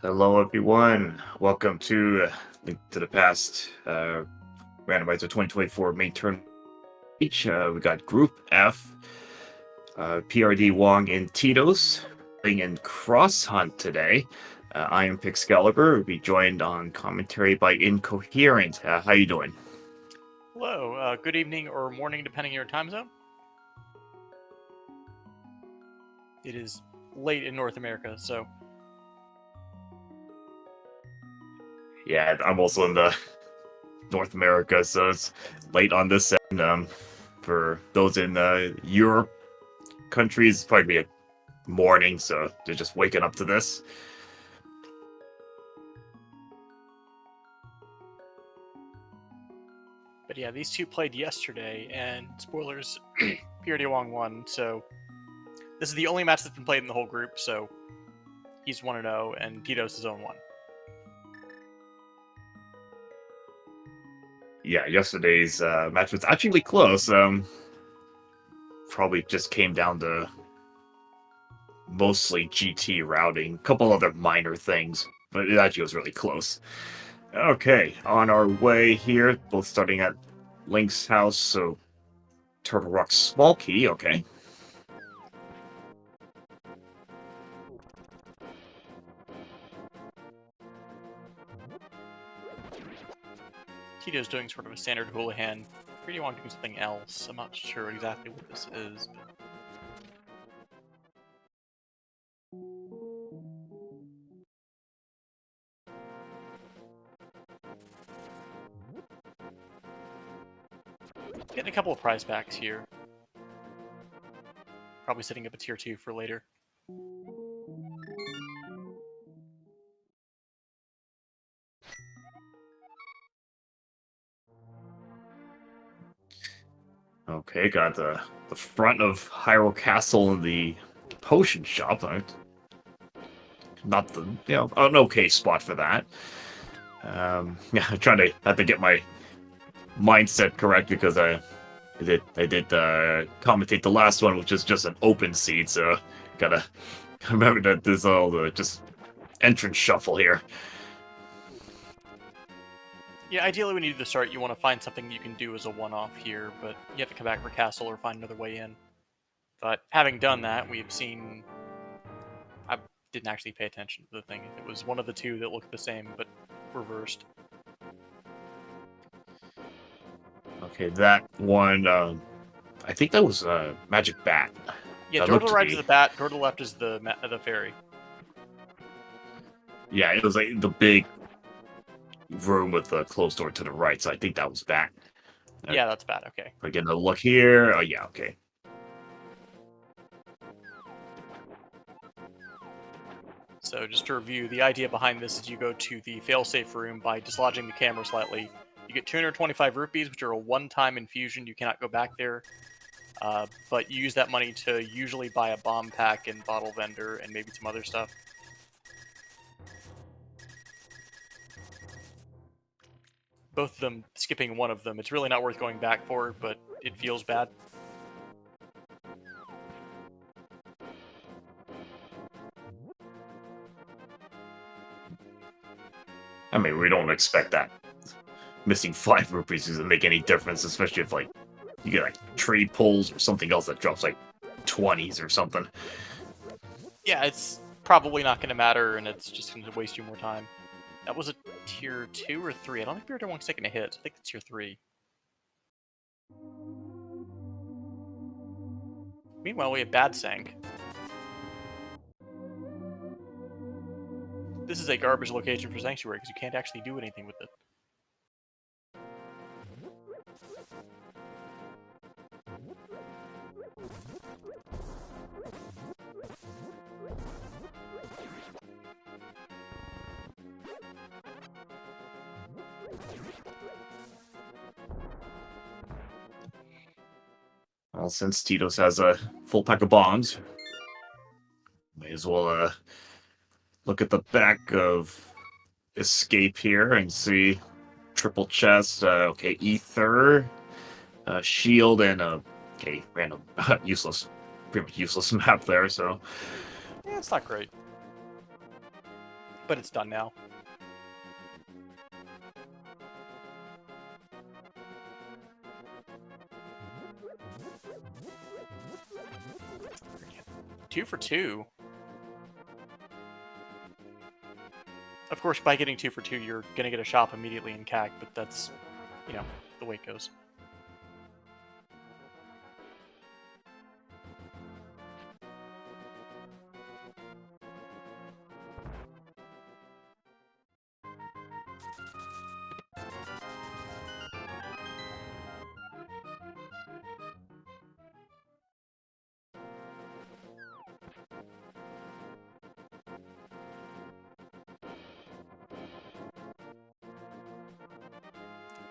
Hello, everyone. Welcome to Link to the Past Randomizer 2024 main tournament. We got Group F, prdwong and Titos playing in Cross Hunt today. I am Pixcalibur. We'll be joined on commentary by Incoherent. How you doing? Hello, good evening or morning, depending on your time zone. It is late in North America, so... Yeah, I'm also in the North America, so it's late on this end. For those in Europe countries, it's probably be a morning, so they're just waking up to this. But yeah, these two played yesterday, and spoilers, prdwong won, so... This is the only match that's been played in the whole group, so... He's 1-0, and Titos is 0-1. Yeah, yesterday's match was actually close. Probably just came down to mostly GT routing, a couple other minor things, but it actually was really close. Okay, on our way here, both starting at Link's house, so Turtle Rock's small key, okay. Tito's doing sort of a standard Houlihan. prdwong doing something else. I'm not sure exactly what this is, but... Getting a couple of prize packs here. Probably setting up a tier 2 for later. Okay, got the front of Hyrule Castle in the potion shop. Not the, an okay spot for that. Yeah, I'm trying to have to get my mindset correct because I did commentate the last one, which is just an open seat, so gotta remember that there's all the just entrance shuffle here. Yeah, ideally when you do the start, you want to find something you can do as a one-off here, but you have to come back for castle or find another way in. But having done that, we've seen... I didn't actually pay attention to the thing. It was one of the two that looked the same, but reversed. Okay, that one, I think that was a Magic Bat. Yeah, That door to looked the to right be. is the bat, door to the left is the fairy. Yeah, it was like the big room with the closed door to the right, so I think that was Bat. Yeah, that's bat, okay. Again, a look here. Oh, yeah, okay. So just to review, the idea behind this is you go to the failsafe room by dislodging the camera slightly. You get 225 rupees, which are a one-time infusion. You cannot go back there. But you use that money to usually buy a bomb pack and bottle vendor and maybe some other stuff. Both of them, skipping one of them, it's really not worth going back for, but it feels bad. I mean, we don't expect that. Missing 5 rupees doesn't make any difference, especially if, like, you get, like, trade pulls or something else that drops, like, 20s or something. Yeah, it's probably not going to matter, and it's just going to waste you more time. That was a tier 2 or 3. I don't think prdwong's taking a hit. I think it's tier 3. Meanwhile, we have Bad Sank. This is a garbage location for Sanctuary because you can't actually do anything with it. Well, since Titos has a full pack of bombs, may as well look at the back of Escape here and see triple chest. Okay, Ether, Shield, and okay, random useless, pretty much useless map there. So Yeah, it's not great. but it's done now. Two for two. Of course, by getting 2 for 2, you're gonna get a shop immediately in CAC, but that's, you know, the way it goes.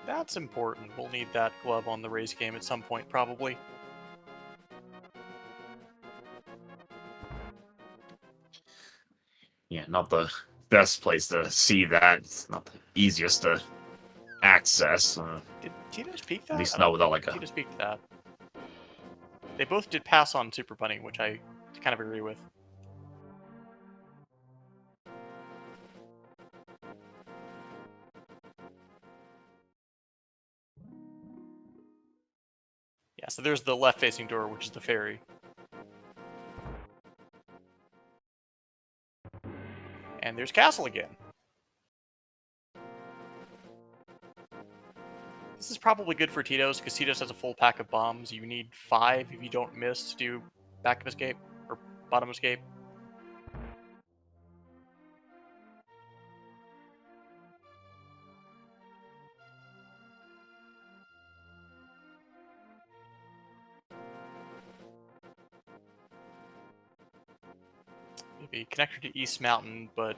That's important. We'll need that glove on the race game at some point, probably. Yeah, not the best place to see that. It's not the easiest to access. Did Titos peek that? At least I not don't without like think a. Titos peeked that. They both did pass on Super Bunny, which I kind of agree with. Yeah, so there's the left-facing door, which is the ferry. And there's Castle again. This is probably good for Titos, because Titos has a full pack of bombs. You need 5 if you don't miss to do back of escape, or bottom escape. Maybe connector to East Mountain, but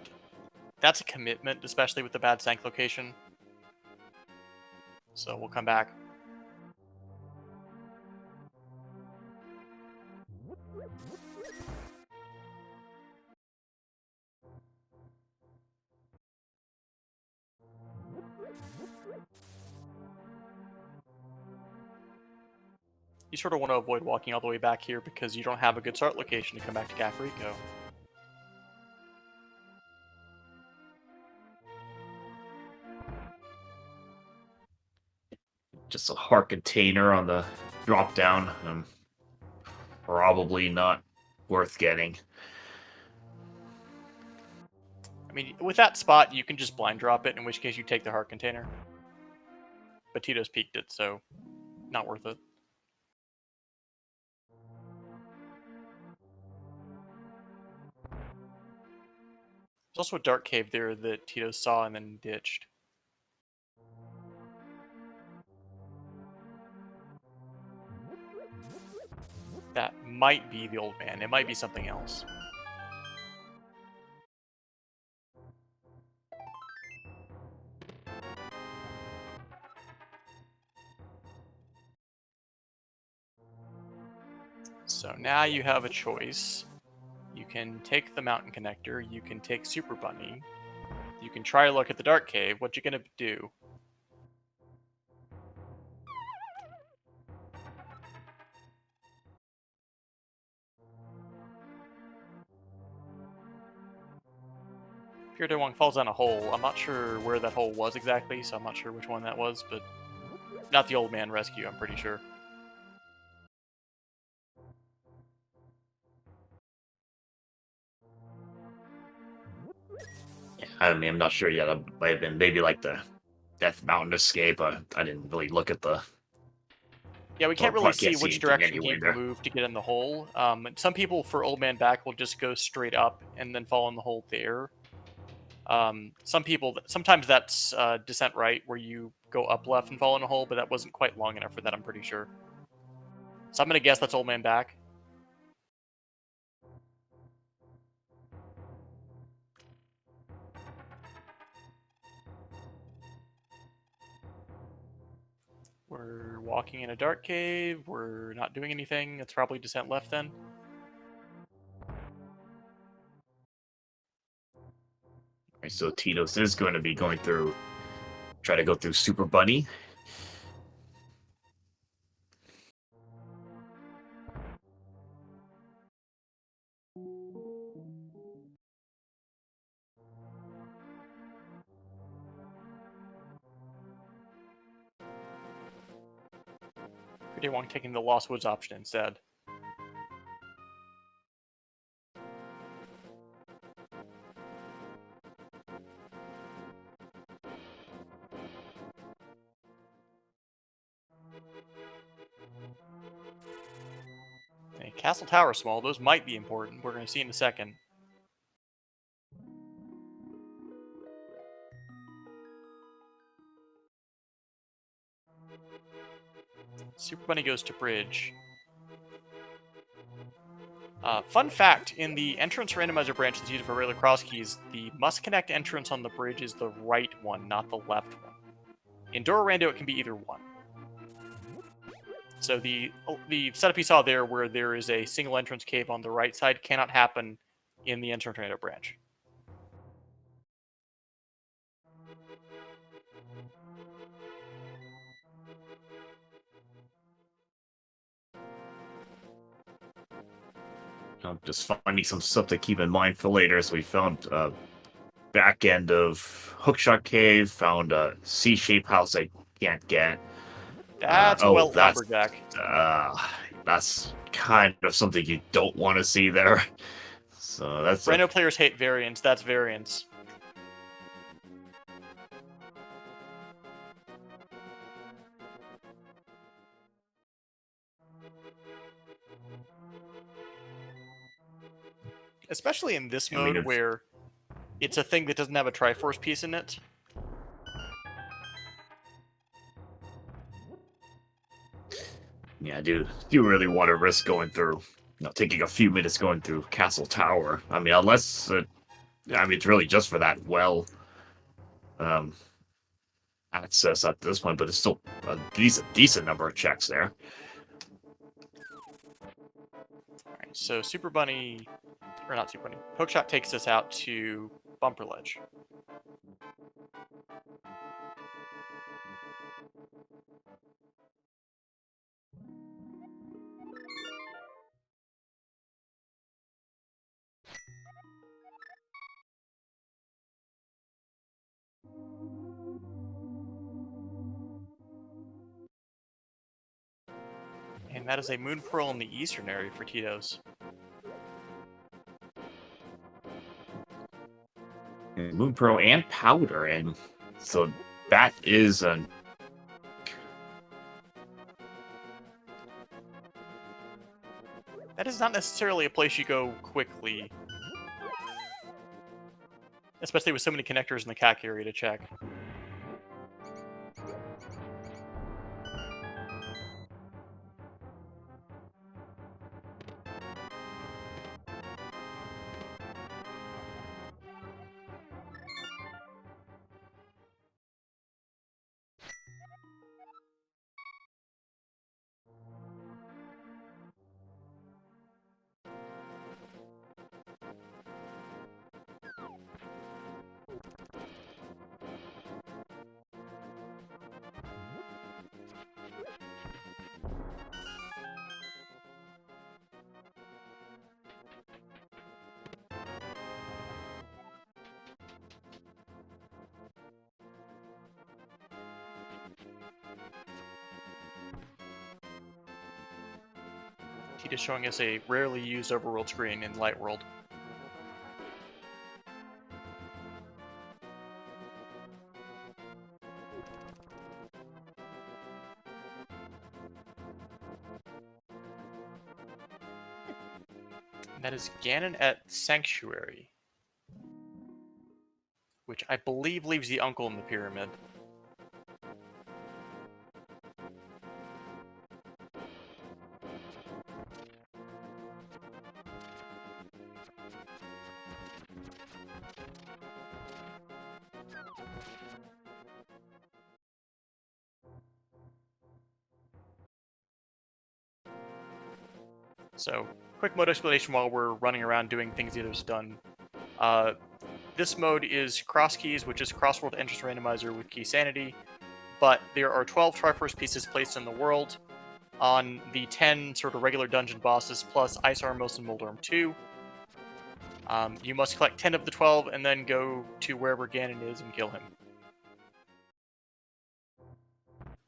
that's a commitment, especially with the bad sank location. So we'll come back. You sort of want to avoid walking all the way back here because you don't have a good start location to come back to Caprico. Just a heart container on the drop down. Probably not worth getting. I mean, with that spot, you can just blind drop it, in which case you take the heart container. But Tito's peeked it, so not worth it. There's also a dark cave there that Tito saw and then ditched. That might be the old man. It might be something else. So now you have a choice. You can take the mountain connector, you can take Super Bunny, you can try a look at the dark cave. What you gonna do? prdwong falls down a hole. I'm not sure where that hole was exactly, so I'm not sure which one that was, but not the old man rescue, I'm pretty sure. Yeah, I mean, I'm not sure yet. It might have been maybe like the Death Mountain escape. I didn't really look at the. Yeah, we Or can't really probably see can't see which anything direction anyway he there. moved to get in the hole. Some people for Old Man Back will just go straight up and then fall in the hole there. Some people, sometimes that's descent right, where you go up left and fall in a hole, but that wasn't quite long enough for that, I'm pretty sure. So I'm gonna guess that's Old Man Back. We're walking in a dark cave. We're not doing anything. It's probably descent left then. Right, so Titos is going to be going through, try to go through Super Bunny. prdwong taking the Lost Woods option instead. A castle tower small, those might be important. We're going to see in a second. Super Bunny goes to bridge. Fun fact, in the entrance randomizer branch that's used for regular cross keys, the must connect entrance on the bridge is the right one, not the left one. In Dora Rando, it can be either one. So the setup you saw there, where there is a single entrance cave on the right side, cannot happen in the entrance rando branch. Just finding some stuff to keep in mind for later. So we found back end of Hookshot Cave, found a C-shaped house I can't get. That's a well lumberjack. That's kind of something you don't want to see there. So that's Rando players hate variance. That's variance. Especially in this mode where it's a thing that doesn't have a Triforce piece in it. Yeah, dude, do you really want to risk going through, taking a few minutes going through Castle Tower? I mean, unless, it's really just for that access at this point, but it's still a decent number of checks there. Alright, so Super Bunny, or not Super Bunny, Hookshot takes us out to Bumper Ledge. And that is a Moon Pearl in the eastern area for Titos. Moon Pearl and Powder, and so that is an... That is not necessarily a place you go quickly. Especially with so many connectors in the CAC area to check. Titos showing us a rarely used overworld screen in Light World. And that is Ganon at Sanctuary, which I believe leaves the uncle in the pyramid. So, quick mode explanation while we're running around doing things the others done. This mode is Cross Keys, which is Crossworld Entrance Randomizer with Key Sanity, but there are 12 Triforce pieces placed in the world on the 10 sort of regular dungeon bosses, plus Ice Armos and Moldorm 2. You must collect 10 of the 12 and then go to wherever Ganon is and kill him.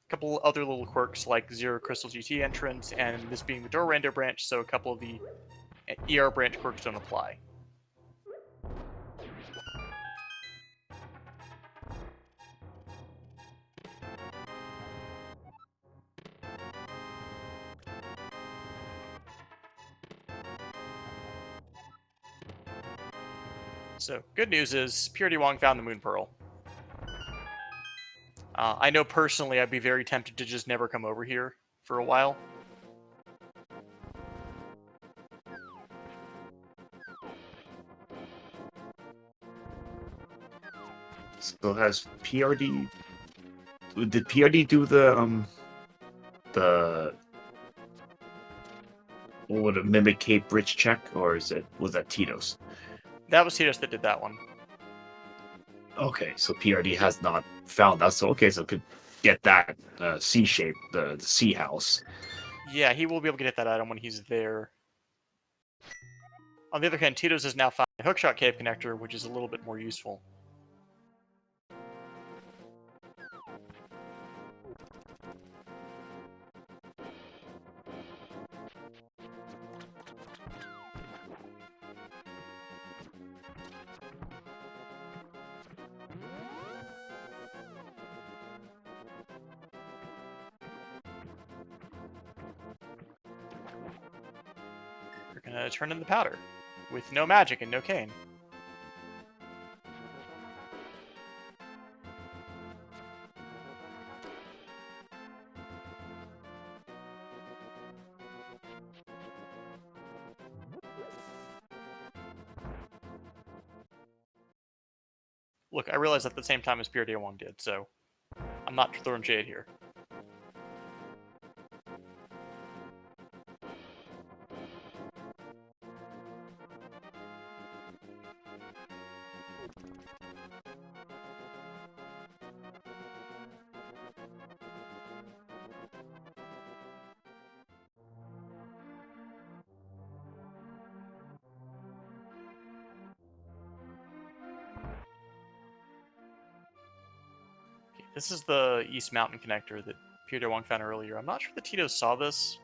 couple other little quirks like Zero Crystal GT entrance, and this being the door rando branch, so a couple of the ER branch quirks don't apply. So, good news is prdwong found the Moon Pearl. I know personally I'd be very tempted to just never come over here for a while. So has PRD... Did PRD do the what would it, mimic Cape Bridge check, or was that Titos? That was Titos that did that one. Okay, so PRD has not found that. So okay, so could get that C shape, the C house. Yeah, he will be able to get that item when he's there. On the other hand, Titos has now found a hookshot cave connector, which is a little bit more useful. We're gonna turn in the powder, with no magic and no cane. Look, I realized at the same time as prdwong did, so I'm not throwing shade here. This is the East Mountain connector that prdwong found earlier. I'm not sure the Titos saw this.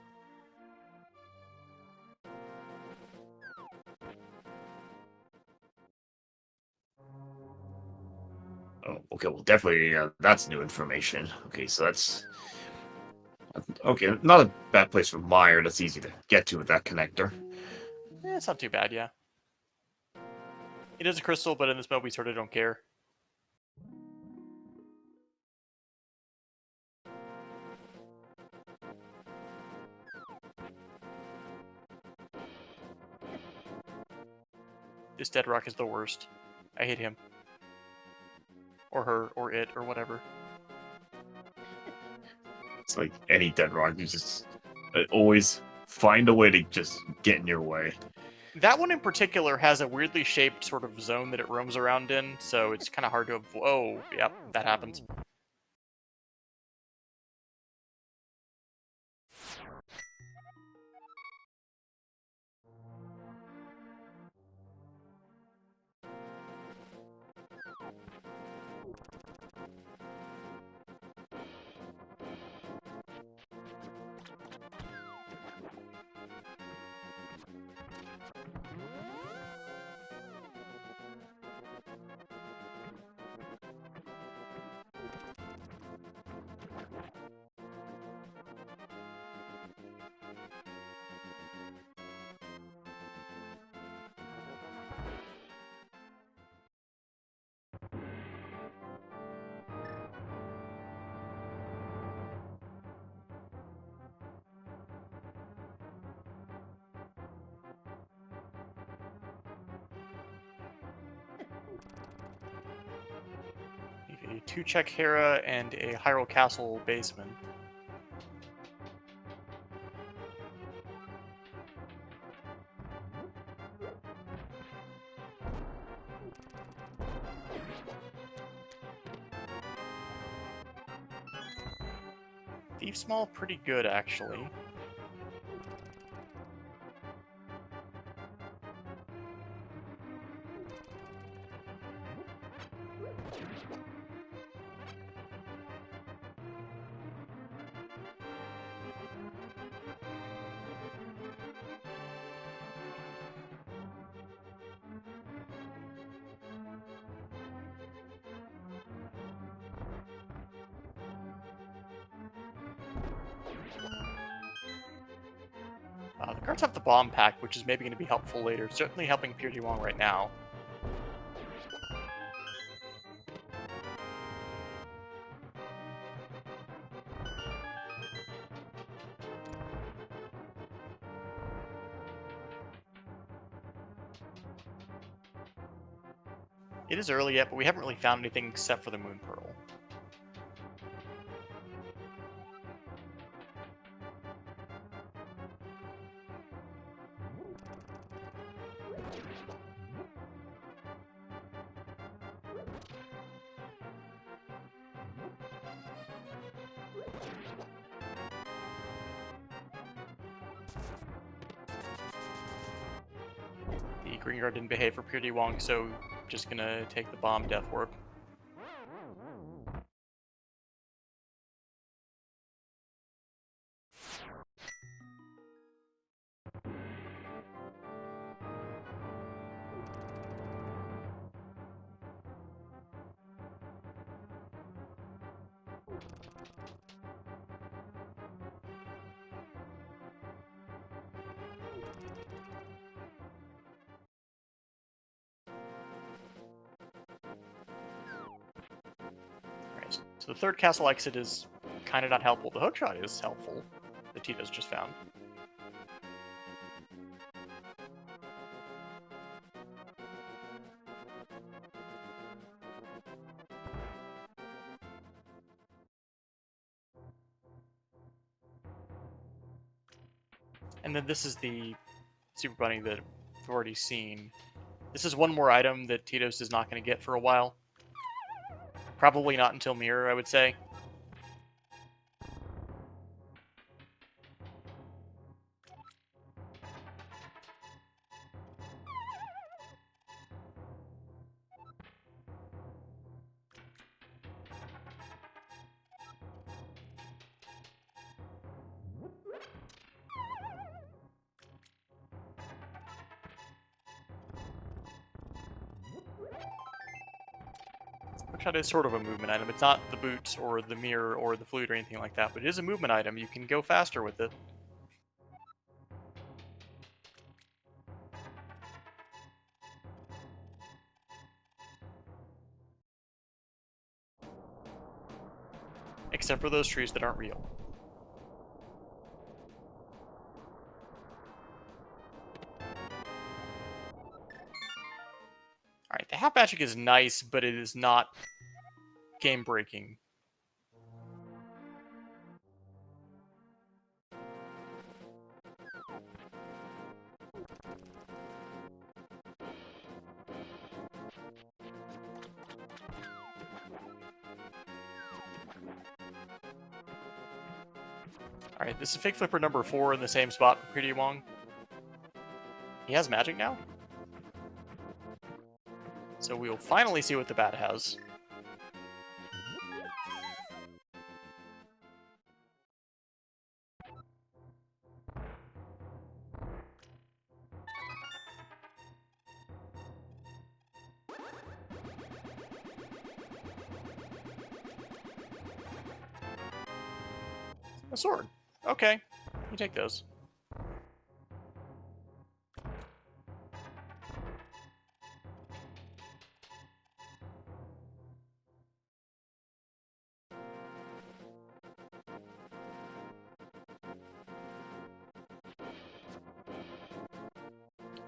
Oh, okay. Well, definitely that's new information. Okay, so that's okay. Not a bad place for Meyer. That's easy to get to with that connector. It's not too bad, yeah. It is a crystal, but in this mode we sort of don't care. This dead rock is the worst. I hate him. Or her, or it, or whatever. It's like any dead rock. You just always find a way to just get in your way. That one in particular has a weirdly shaped sort of zone that it roams around in, so it's kind of hard to avoid. Oh, yep, that happens. A 2-check Hera and a Hyrule Castle baseman. Thief Small, pretty good, actually. The cards have the bomb pack, which is maybe going to be helpful later. Certainly helping prdwong right now. It is early yet, but we haven't really found anything except for the Moon Pearl. The green guard didn't behave for prdwong, so just gonna take the bomb Death Warp. Alright, so the third castle exit is kind of not helpful. The hookshot is helpful, that Titos just found. And then this is the Super Bunny that we've already seen. This is one more item that Titos is not going to get for a while. Probably not until Mirror, I would say. Hookshot is sort of a movement item. It's not the boots or the mirror or the flute or anything like that, but it is a movement item. You can go faster with it. Except for those trees that aren't real. Alright, the half magic is nice, but it is not game-breaking. Alright, this is Fake Flipper number 4 in the same spot for prdwong. He has magic now? So we'll finally see what the bat has. A sword. Okay, you take those.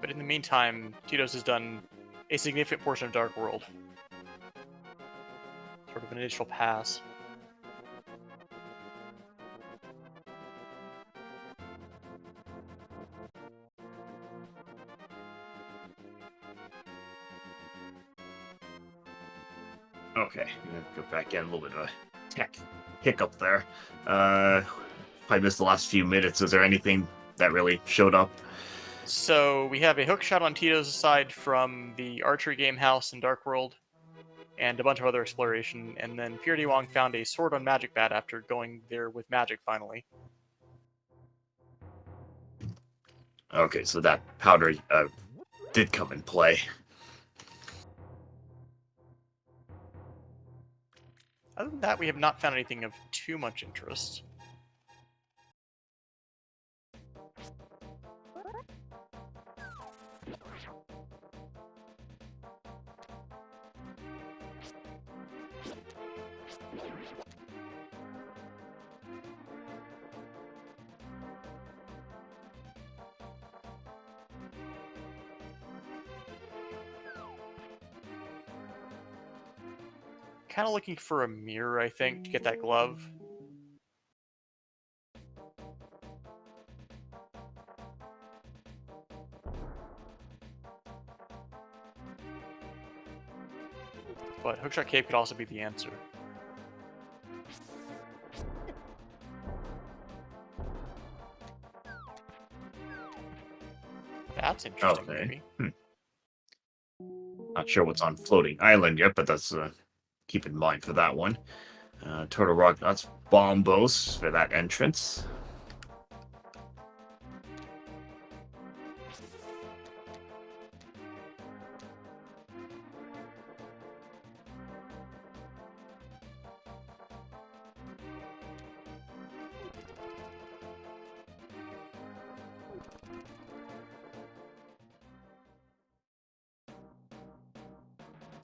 But in the meantime, Titos has done a significant portion of Dark World. Sort of an initial pass. Okay, go back in. A little bit of a tech hiccup there. I missed the last few minutes. Is there anything that really showed up? So we have a hook shot on Titos' side from the archery game house in Dark World, and a bunch of other exploration, and then prdwong found a sword on Magic Bat after going there with magic finally. Okay, so that powder did come in play. Other than that, we have not found anything of too much interest. Kind of looking for a mirror, I think, to get that glove. But hookshot cape could also be the answer. That's interesting, Okay. maybe. Not sure what's on floating island yet, but that's keep in mind for that one. Turtle Rock, that's Bombos for that entrance.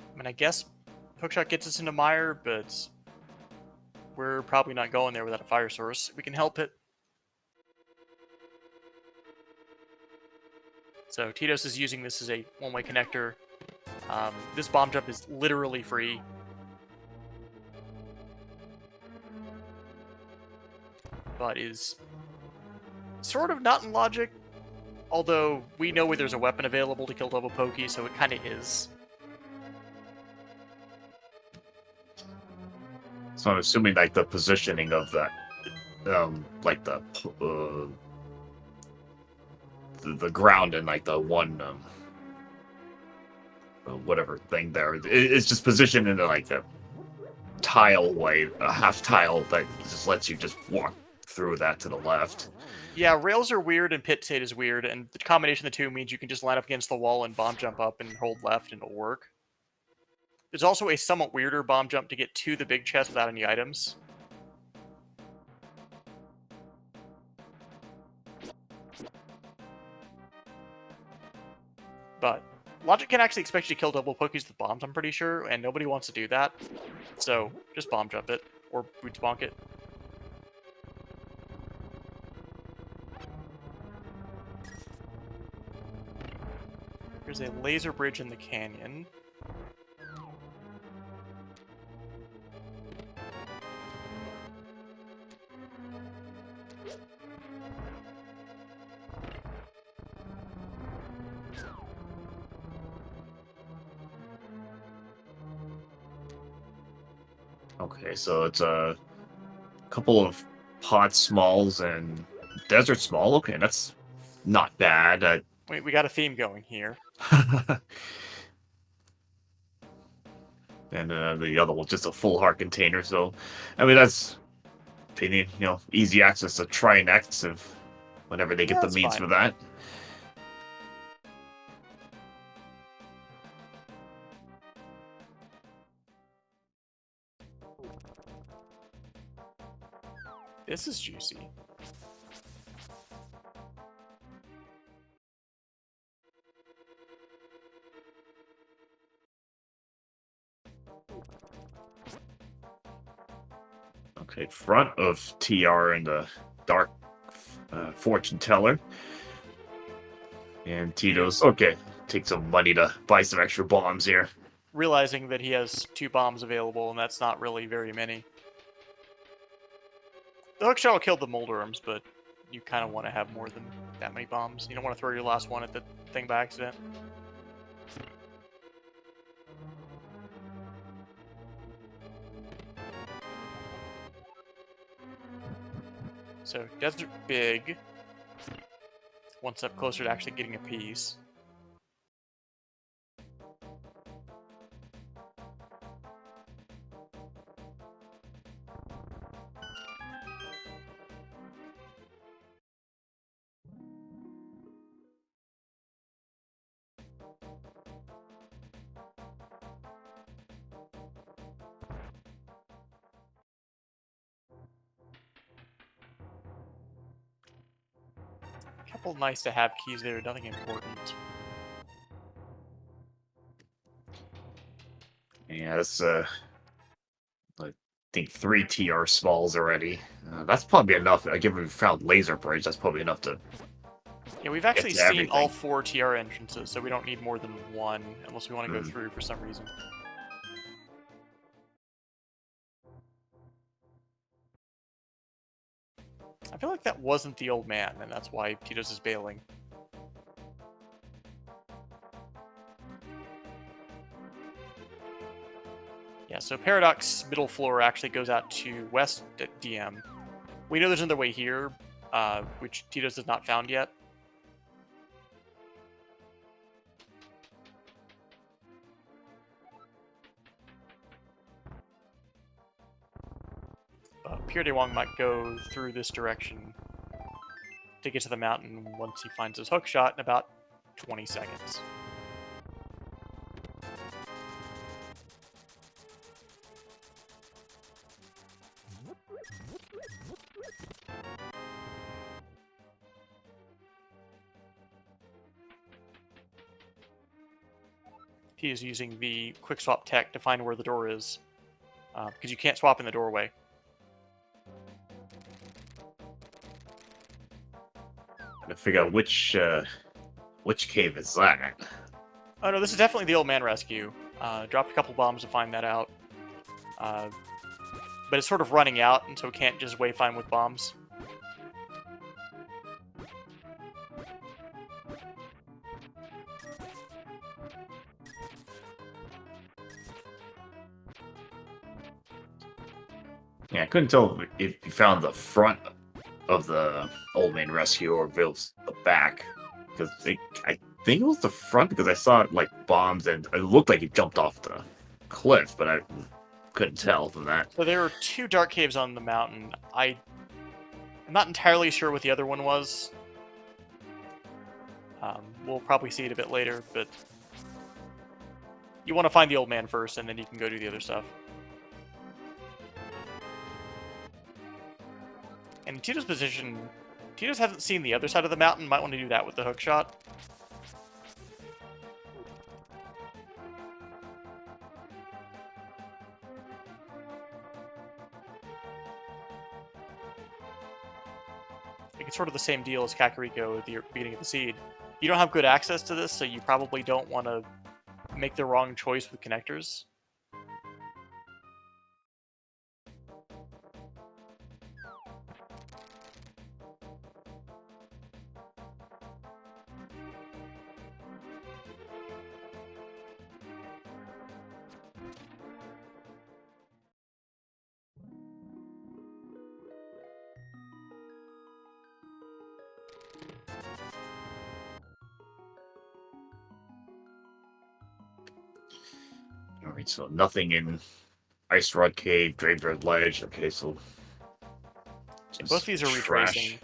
I mean, I guess hookshot gets us into mire, but we're probably not going there without a fire source. We can help it. So Titos is using this as a one-way connector. This bomb jump is literally free. But is sort of not in logic. Although we know where there's a weapon available to kill double pokey, so it kind of is. So I'm assuming like the positioning of that, like the ground and like the one whatever thing there, it's just positioned in like a tile way, a half tile that just lets you just walk through that to the left. Yeah, rails are weird and pit state is weird, and the combination of the two means you can just line up against the wall and bomb jump up and hold left and it'll work. There's also a somewhat weirder bomb jump to get to the big chest without any items. But logic can actually expect you to kill double pokies with bombs, I'm pretty sure, and nobody wants to do that. So just bomb jump it, or boots bonk it. There's a laser bridge in the canyon. Okay, so it's a couple of pot smalls and desert small. Okay, that's not bad. We got a theme going here. And the other one's just a full heart container. So, I mean, that's they need easy access to try and X if whenever they get the That's means fine. for that. This is juicy. Okay, front of TR and the dark fortune teller. And Tito's okay. Take some money to buy some extra bombs here. Realizing that he has 2 bombs available, and that's not really very many. The hookshot will kill the Molderums, but you kind of want to have more than that many bombs. You don't want to throw your last one at the thing by accident. So, Desert Big. One step closer to actually getting a piece. A couple nice to have keys there, nothing important. Yeah, that's like think 3 TR smalls already. That's probably enough. Given we found Laser Bridge, that's probably enough to Yeah, we've get actually to seen all everything. 4 TR entrances, so we don't need more than one, unless we want to go Mm. through for some reason. I feel like that wasn't the old man, and that's why Titos is bailing. Yeah, so Paradox middle floor actually goes out to west at DM. We know there's another way here, which Titos has not found yet. prdwong might go through this direction to get to the mountain once he finds his hook shot in about 20 seconds. He is using the quick swap tech to find where the door is, because you can't swap in the doorway. To figure out which cave is that. Oh no, this is definitely the old man rescue. Dropped a couple bombs to find that out. But it's sort of running out, and so it can't just wayfind with bombs. Yeah, I couldn't tell if you found the front of the old man rescue or if it was the back. Because I think it was the front because I saw like bombs and it looked like it jumped off the cliff, but I couldn't tell from that. So there are 2 dark caves on the mountain. I'm not entirely sure what the other one was. We'll probably see it a bit later, but you want to find the old man first, and then you can go do the other stuff. And in Tito's position, Titos hasn't seen the other side of the mountain. Might want to do that with the hook shot. It's sort of the same deal as Kakariko at the beginning of the seed. You don't have good access to this, so you probably don't want to make the wrong choice with connectors. Alright, so nothing in Ice Rod Cave, Graveyard Ledge. Okay, so Yeah, both these are retracing.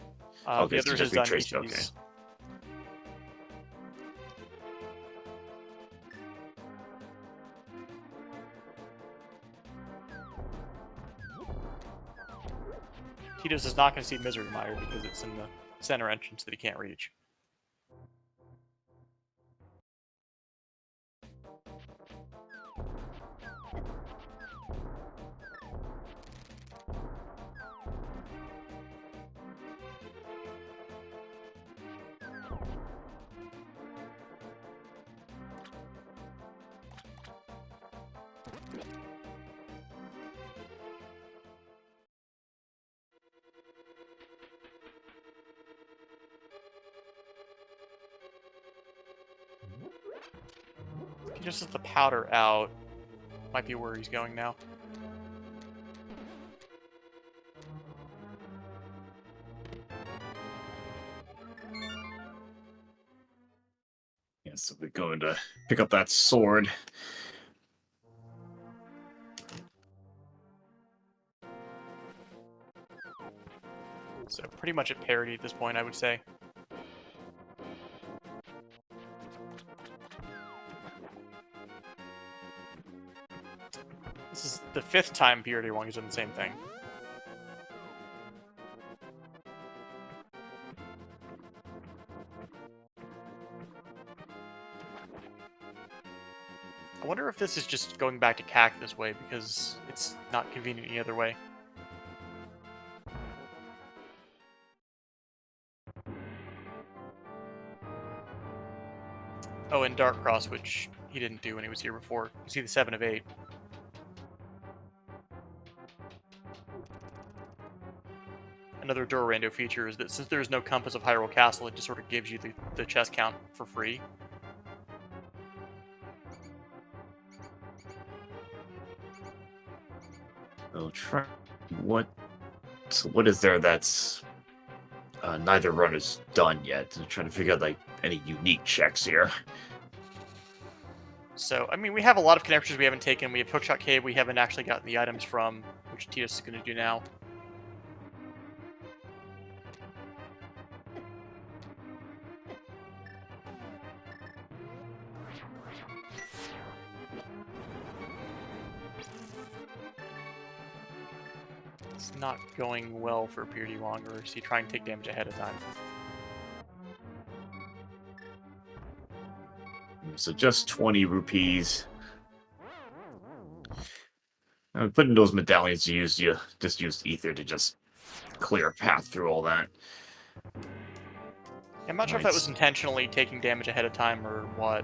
Okay, The so other just has done retraced, each of okay. these. Titos is not going to see Misery Mire because it's in the center entrance that he can't reach. He just has the powder out. Might be where he's going now. Yeah, so we're going to pick up that sword. So pretty much at parity at this point, I would say. This is the 5th time prdwong has done the same thing. I wonder if this is just going back to CAC this way because it's not convenient any other way. Oh, and Dark Cross, which he didn't do when he was here before. You see the 7 of 8. Another Durarando feature is that since there's no Compass of Hyrule Castle, it just sort of gives you the chest count for free. I'll try. What is there that's neither run is done yet? I'm trying to figure out like any unique checks here. So, I mean, we have a lot of connectors we haven't taken. We have Hookshot Cave we haven't actually gotten the items from, which Titos is going to do now. It's not going well for prdwong, or is he trying to take damage ahead of time? So just 20 rupees. Putting those medallions you just used ether to just clear a path through all that. I'm not sure if that was intentionally taking damage ahead of time or what.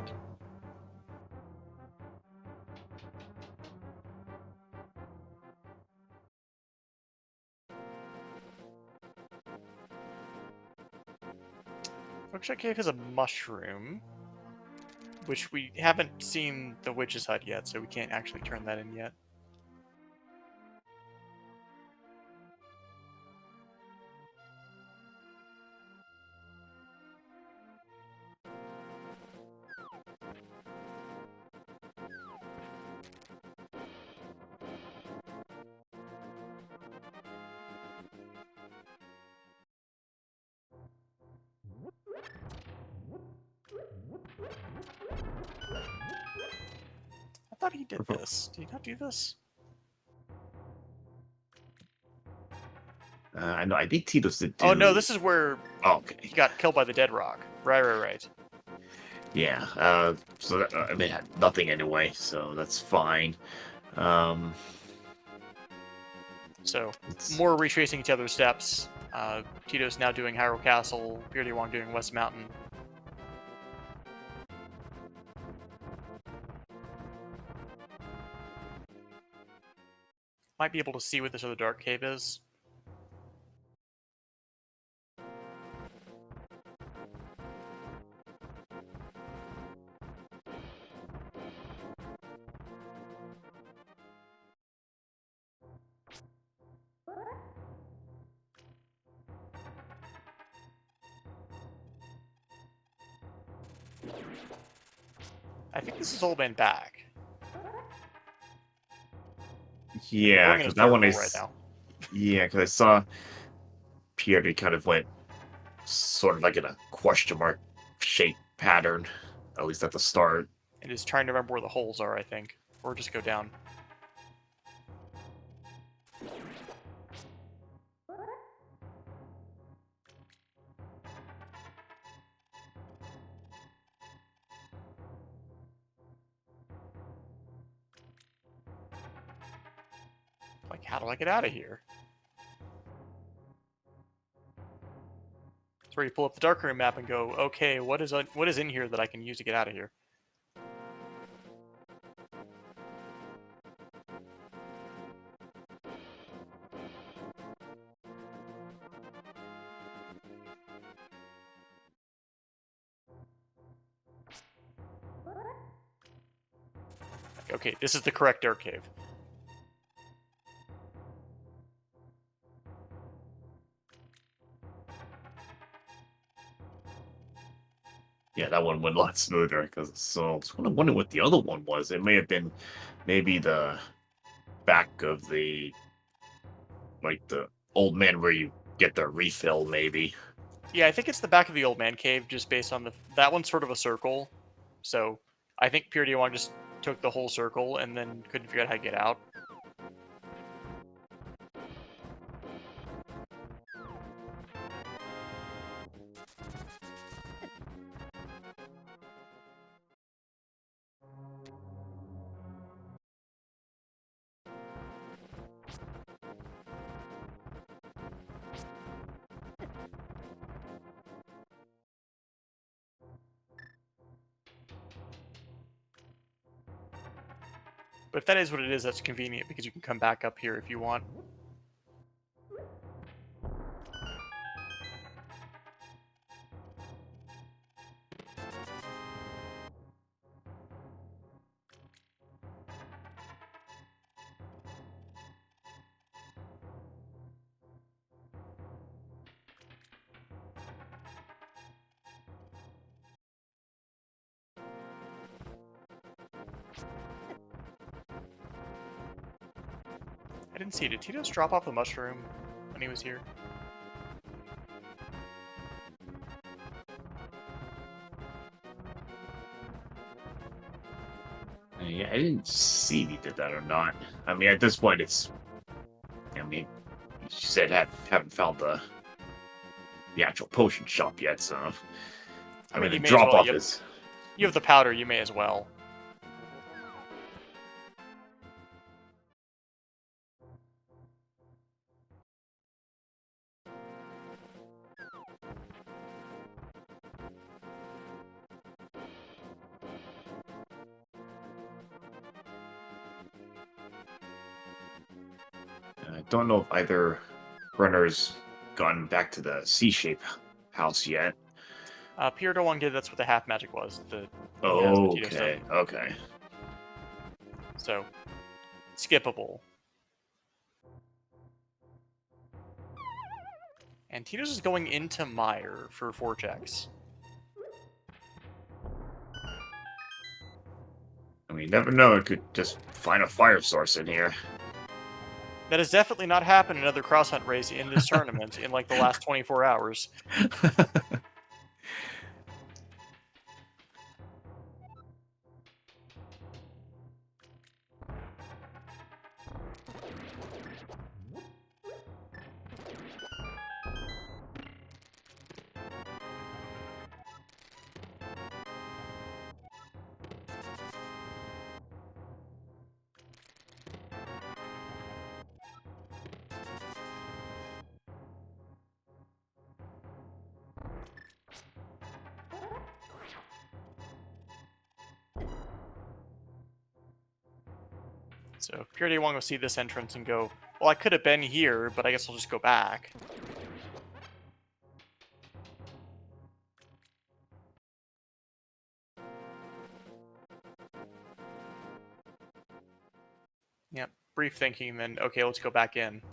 Hookshot Cave has a mushroom, which we haven't seen the witch's hut yet, so we can't actually turn that in yet. I thought he did this. Did he not do this? I know. I think Titos did. Oh no, this is where okay. he got killed by the dead rock. Right. Yeah. So that, I mean, it had nothing anyway, so that's fine. So more retracing each other's steps. Titos now doing Hyrule Castle. prdwong doing West Mountain. Might be able to see what this other dark cave is. I think this is Old Man back. Yeah, because that one is right now. Yeah, because I saw Pierre kind of went sort of like in a question mark shape pattern, at least at the start. And is trying to remember where the holes are, I think. Or just go down. Like, how do I get out of here? That's where you pull up the darkroom map and go, okay, what is in here that I can use to get out of here? Okay, this is the correct dark cave. Yeah, that one went a lot smoother. Because so I was kind of wondering what the other one was. It may have been maybe the back of the the old man where you get the refill, maybe. Yeah, I think it's the back of the old man cave, just based on that one's sort of a circle. So I think prdwong just took the whole circle and then couldn't figure out how to get out. But if that is what it is, that's convenient because you can come back up here if you want. I didn't see it. Did Titos drop off the mushroom when he was here? Yeah, I didn't see if he did that or not. I mean, at this point, it's. I mean, she said haven't found the actual potion shop yet, so. I mean, the you may as well. drop off is. You have the powder, you may as well. I don't know if either runner's gone back to the C-shape house yet. prdwong did. That's what the half magic was. Oh, Titos okay, done. okay. So, skippable. And Titos is going into Mire for 4 checks. I mean, you never know. It could just find a fire source in here. That has definitely not happened in another cross hunt race in this tournament in like the last 24 hours. So prdwong will see this entrance and go, well, I could have been here, but I guess I'll just go back. Yep, brief thinking, then okay, let's go back in.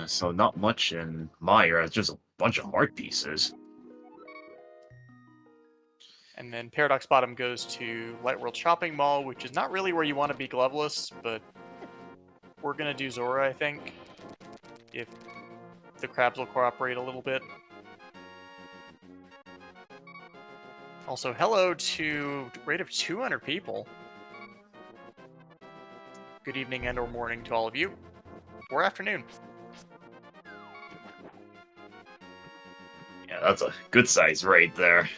So not much in Mire. It's just a bunch of heart pieces. And then Paradox Bottom goes to Light World Shopping Mall, which is not really where you want to be gloveless, but we're going to do Zora, I think, if the crabs will cooperate a little bit. Also, hello to a rate of 200 people. Good evening and or morning to all of you. Or afternoon. Yeah, that's a good size right there.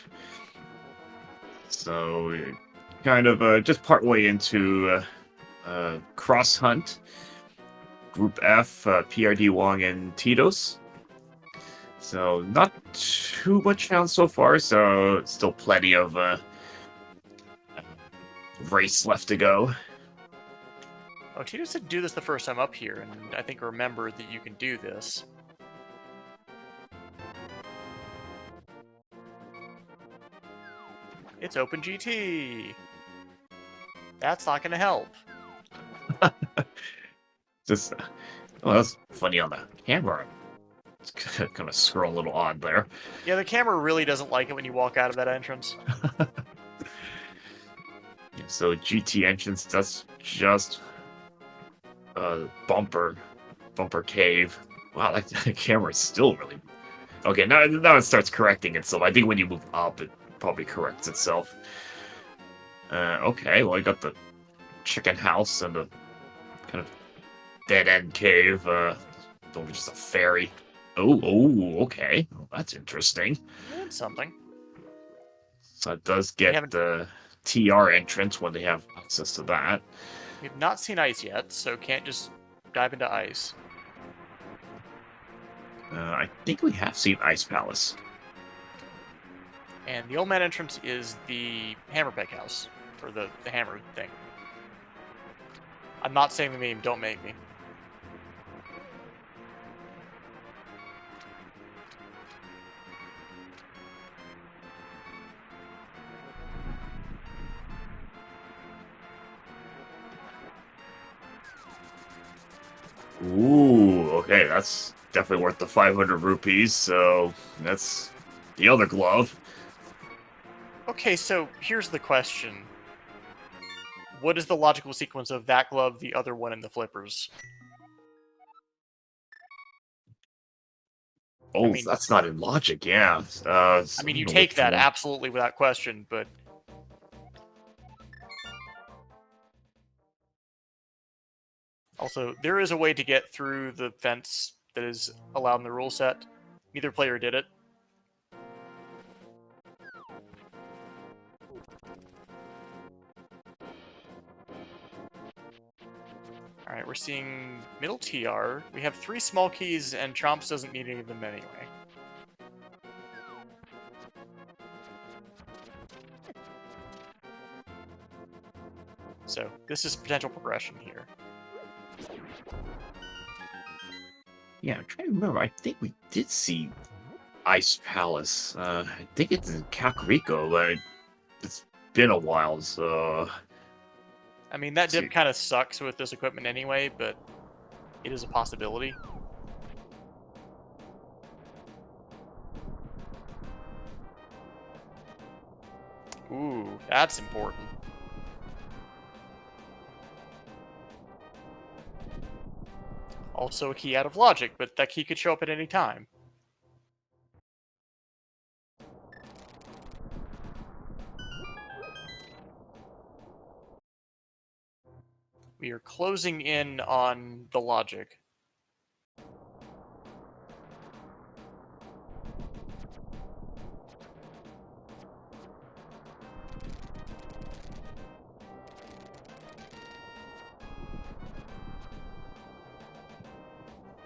So, we're kind of just partway into Cross Hunt. Group F, prdwong and Titos. So, not too much found so far, so still plenty of race left to go. Oh, Titos did do this the first time up here, and I think remembered that you can do this. It's Open GT. That's not going to help. Just, well, that's funny on the camera. It's kind of scroll a little odd there. Yeah, the camera really doesn't like it when you walk out of that entrance. Yeah, so GT entrance, that's just bumper cave. Wow, that camera is still really. Okay, now it starts correcting itself. I think when you move up, it probably corrects itself. Okay, well, I got the chicken house and the kind of dead end cave. Just a ferry. Okay. Well, that's interesting. And something. So it does We get haven't the TR entrance when they have access to that. we've not seen ice yet, so can't just dive into ice. I think we have seen Ice Palace. And the old man entrance is the hammer peg house, or the hammer thing. I'm not saying the meme, don't make me. Ooh, okay, that's definitely worth the 500 rupees. So that's the other glove. Okay, so here's the question. What is the logical sequence of that glove, the other one, and the flippers? I Oh, mean, that's not in logic, yeah. I So I mean, don't you know take which that one. absolutely without question, but also there is a way to get through the fence that is allowed in the rule set. Neither player did it. Alright, we're seeing middle TR. We have 3 small keys, and Chomps doesn't need any of them anyway. So, this is potential progression here. Yeah, I'm trying to remember. I think we did see Ice Palace. I think it's in Kakariko, but it's been a while, so I mean, that let's dip see. kind of sucks with this equipment anyway, but it is a possibility. Ooh, that's important. Also a key out of logic, but that key could show up at any time. We are closing in on the logic.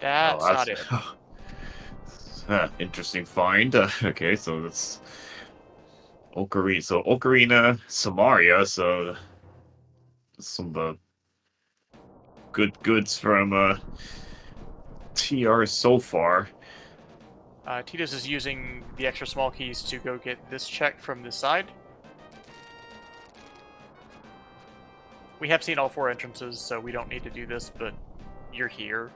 Oh, That's not that's it. interesting find. Okay, so that's Ocarina. So Ocarina, Samaria. So some good goods from TR so far. Titos is using the extra small keys to go get this check from this side. We have seen all 4 entrances, so we don't need to do this, but you're here.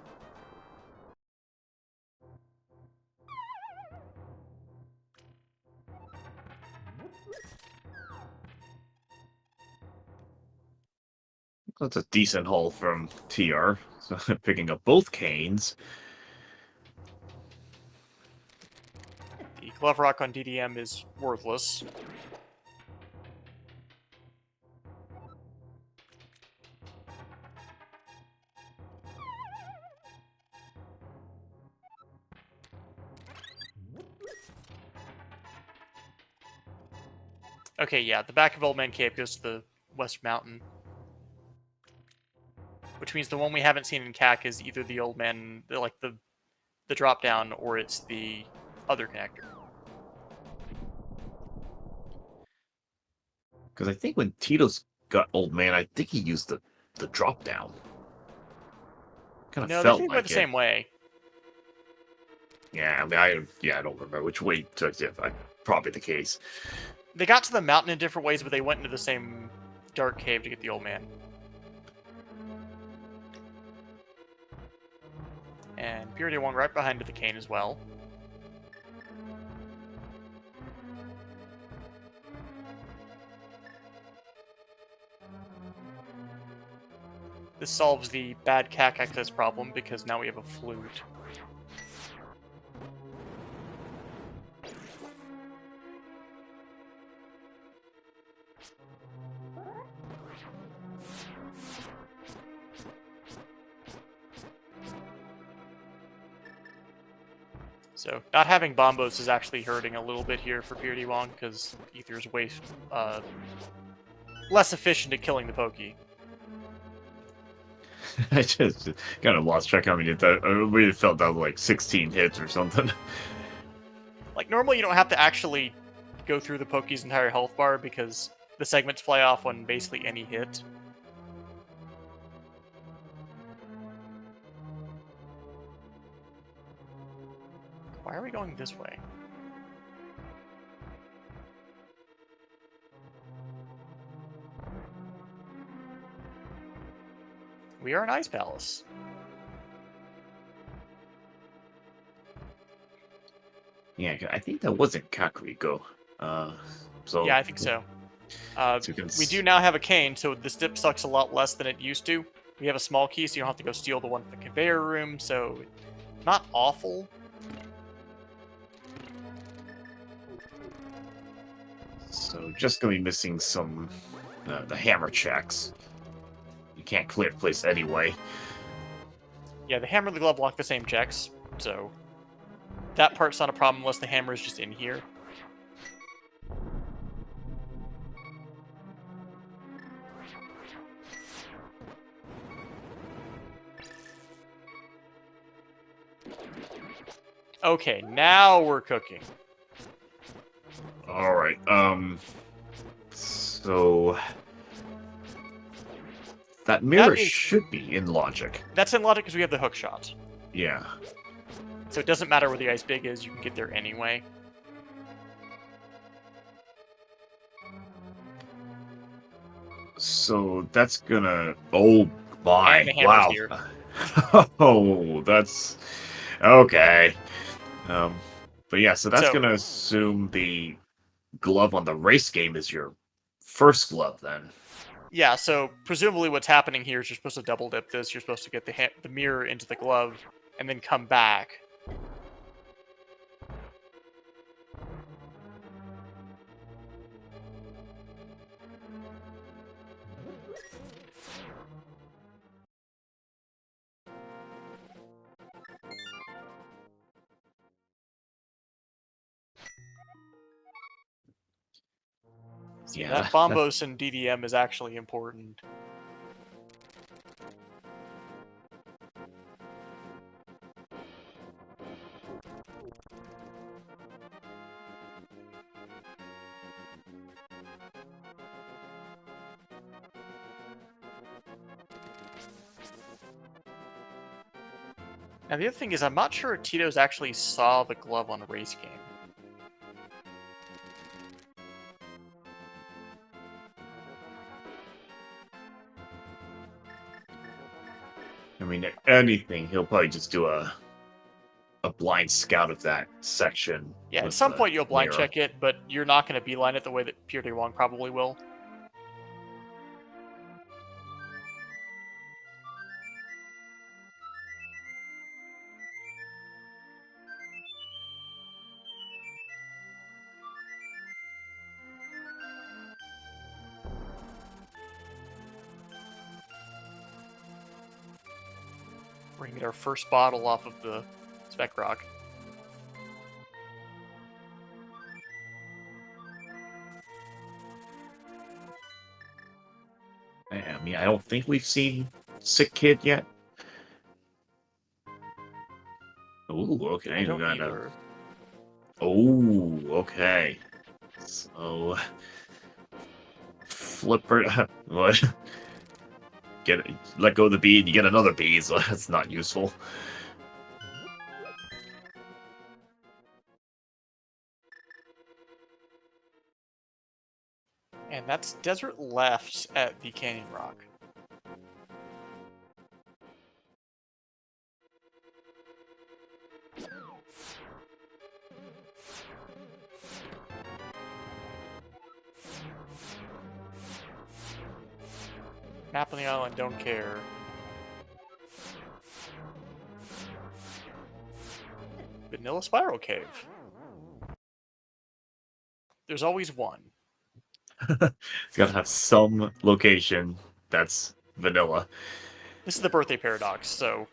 That's a decent haul from TR. So picking up both canes. The glove rock on DDM is worthless. Okay, yeah, the back of Old Man Cave goes to the West Mountain. Which means the one we haven't seen in CAC is either the Old Man, like the drop down, or it's the other connector. Because I think when Tito's got Old Man, I think he used the drop down. Kind of No, they felt think about like the it. same way. Yeah, I mean, I don't remember which way he took it. Probably the case. They got to the mountain in different ways, but they went into the same dark cave to get the Old Man. And prdwong right behind the cane as well. This solves the bad CAC access problem because now we have a flute. So not having bombos is actually hurting a little bit here for prdwong because Ether's way less efficient at killing the pokey. I just kind of lost track how many that. We felt that was like 16 hits or something. Like, normally you don't have to actually go through the Poke's entire health bar because the segments fly off on basically any hit. Why are we going this way? We are an ice palace. Yeah, I think that wasn't Kakariko. So Yeah, I think so. you can We do now have a cane, so this dip sucks a lot less than it used to. We have a small key, so you don't have to go steal the one from the conveyor room, so not awful. So just gonna be missing some the hammer checks. You can't clear the place anyway. Yeah, the hammer and the glove lock the same checks, so that part's not a problem unless the hammer is just in here. Okay, now we're cooking. All right. So that mirror should be in logic. That's in logic because we have the hook shot. Yeah. So it doesn't matter where the ice big is, you can get there anyway. So that's gonna. Oh my! And the hammer's Wow. here. Oh, that's okay. But yeah, so that's So- gonna assume the glove on the race game is your first glove, then. Yeah, so presumably what's happening here is you're supposed to double dip this. You're supposed to get the mirror into the glove and then come back. Yeah, That bombos and DDM is actually important. Now the other thing is I'm not sure Titos actually saw the glove on race game. I mean, if anything, he'll probably just do a blind scout of that section. Yeah, at with some the point you'll blind mirror. check it, but you're not going to beeline it the way that prdwong probably will. We're going to get our first bottle off of the spec rock. I mean, I don't think we've seen Sick Kid yet. Ooh, okay. I We don't got either. Oh, okay. So, Flipper, what? Let go of the bead, you get another bead, so that's not useful. And that's Desert Left at the Canyon Rock. Map on the island, don't care. Vanilla Spiral Cave. There's always one. It's gotta have some location that's vanilla. This is the birthday paradox, so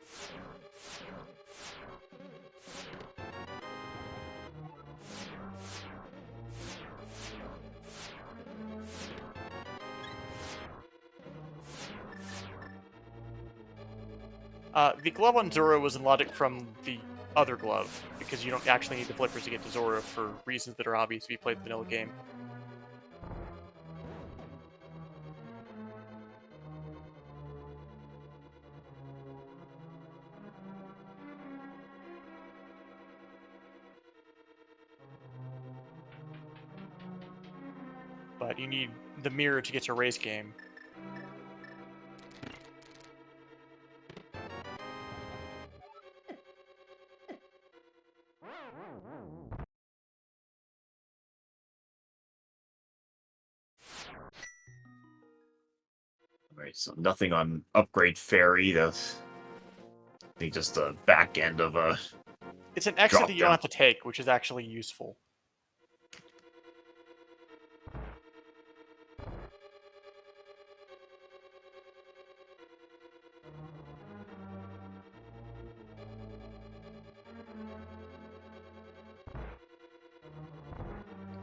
The glove on Zora was in logic from the other glove, because you don't actually need the flippers to get to Zora for reasons that are obvious if you played the vanilla game. But you need the mirror to get to race game. Right, so nothing on upgrade ferry. That's I think just the back end of a. It's an exit Drop that you don't down. have to take, which is actually useful.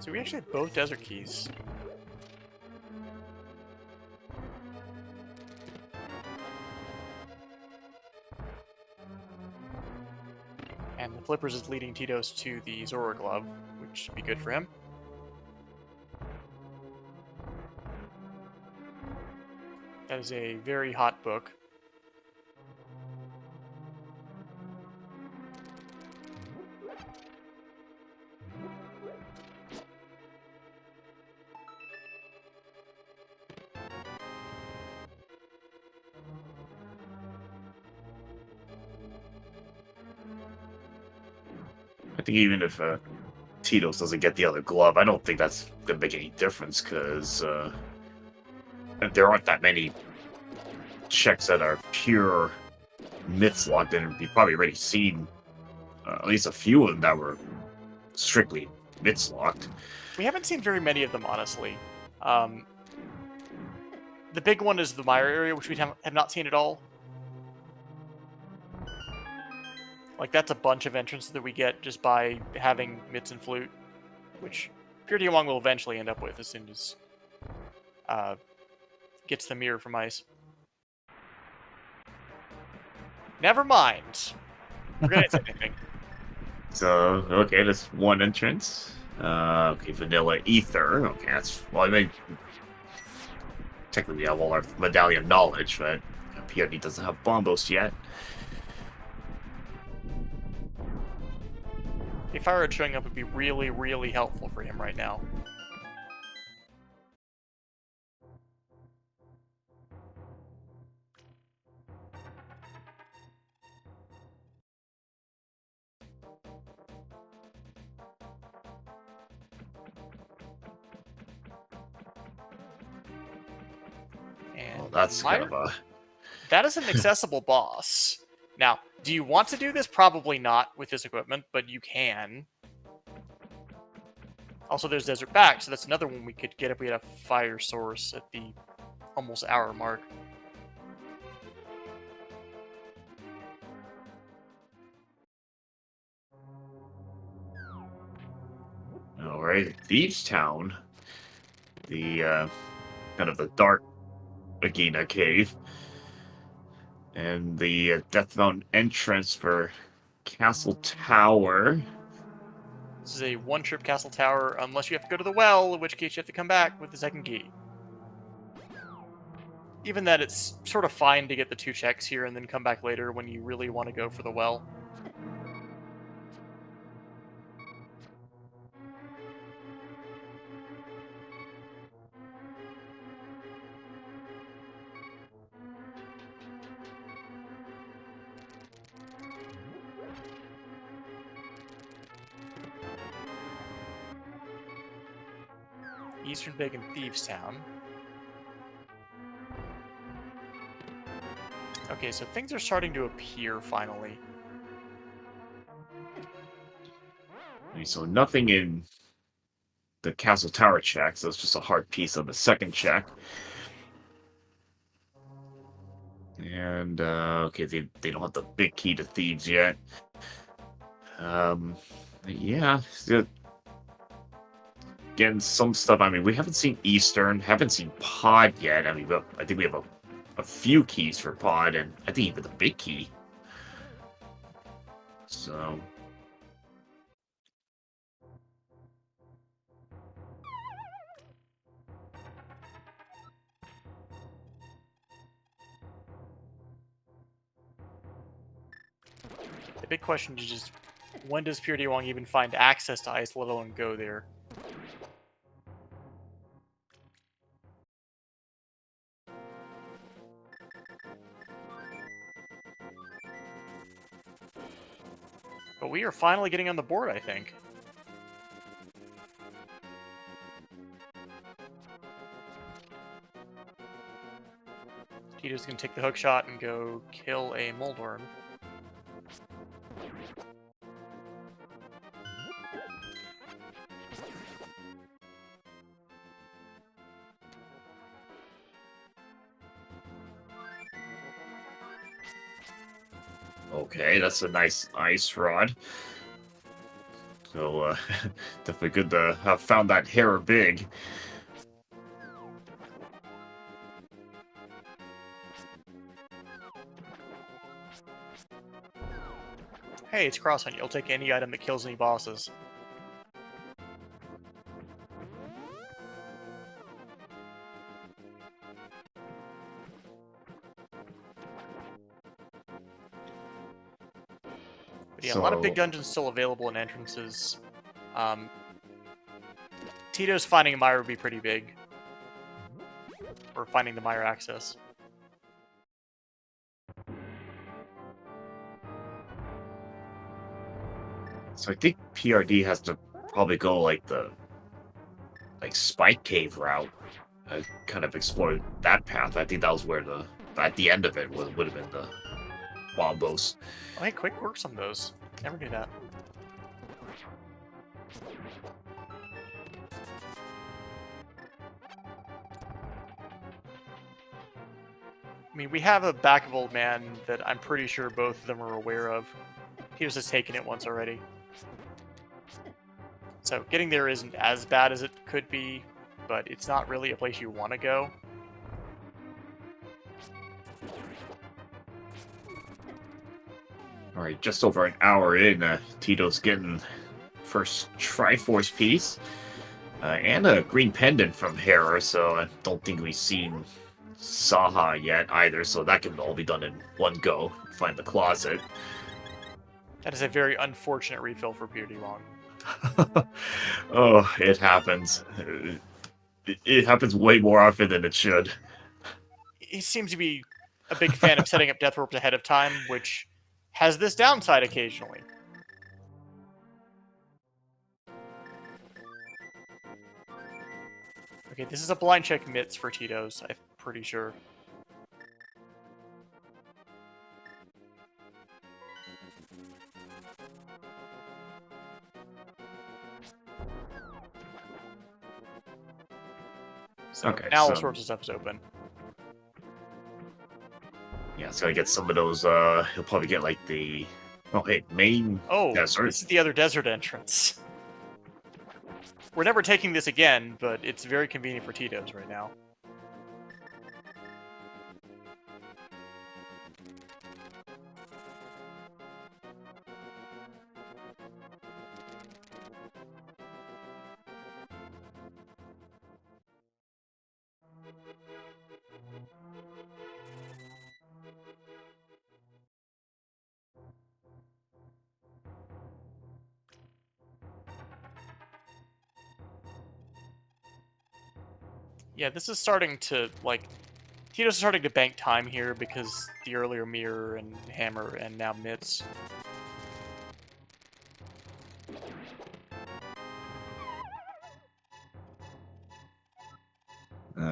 So we actually have both desert keys. And the flippers is leading Titos to the Zora glove, which should be good for him. That is a very hot book. I think even if Titos doesn't get the other glove, I don't think that's gonna make any difference because there aren't that many checks that are pure myths locked in. You've probably already seen at least a few of them that were strictly myths locked. We haven't seen very many of them, honestly. The big one is the Mire area, which we have not seen at all. Like, that's a bunch of entrances that we get just by having Mitts and Flute, which prdwong will eventually end up with as soon as gets the mirror from ice. Never mind. Forget anything. So okay, that's one entrance. Okay, vanilla ether. Okay, that's well. I mean, technically we have all our medallion knowledge, but PRD doesn't have bombos yet. A fire road showing up would be really, really helpful for him right now. And Well, that's kind of a. that is an accessible boss. Now, do you want to do this? Probably not with this equipment, but you can. Also, there's Desert Back, so that's another one we could get if we had a fire source at the almost hour mark. All right, Thieves Town. The kind of the dark Agena cave. And the Death Mountain entrance for Castle Tower. This is a one-trip castle tower, unless you have to go to the well, in which case you have to come back with the second key. Even that, it's sort of fine to get the 2 checks here and then come back later when you really want to go for the well. Eastern Bacon Thieves Town. Okay, so things are starting to appear finally. Okay, so nothing in the Castle Tower check, so it's just a hard piece of the second check. And okay, they don't have the big key to Thieves yet. Yeah, getting some stuff. I mean, we haven't seen Eastern, haven't seen Pod yet. I mean, I think we have a few keys for Pod, and I think even the big key So The big question is just, when does prdwong even find access to ice, let alone go there? But we are finally getting on the board, I think. Titos can take the hook shot and go kill a moldworm. okay, that's a nice ice rod. So definitely good to have found that hair big. Hey, it's cross hunt. You'll take any item that kills any bosses. But yeah, a lot of big So dungeons still available in entrances. Tito's finding a mire would be pretty big. Or finding the mire access. I think PRD has to probably go like the Spike Cave route. I kind of explored that path. I think that was where at the end of it would have been the Wombos. Oh, hey, quick works on those. Never knew that. I mean, we have a back of old man that I'm pretty sure both of them are aware of. He was just taken it once already. So getting there isn't as bad as it could be, but it's not really a place you want to go. All right, just over an hour in, Tito's getting first Triforce piece and a green pendant from Hera, so I don't think we've seen Saha yet either, so that can all be done in one go. Find the closet. That is a very unfortunate refill for prdwong. Oh, it happens. It happens way more often than it should. He seems to be a big fan of setting up death warps ahead of time, which has this downside occasionally. Okay, this is a blind check mitts for Titos, I'm pretty sure. So Okay, now all so sorts of stuff is open. yeah, it's gonna get some of those. He'll probably get like the main Oh, desert. this is the other desert entrance. We're never taking this again, but it's very convenient for Titos right now. Yeah, this is starting to, like, Titos is starting to bank time here because the earlier mirror and hammer and now mitts.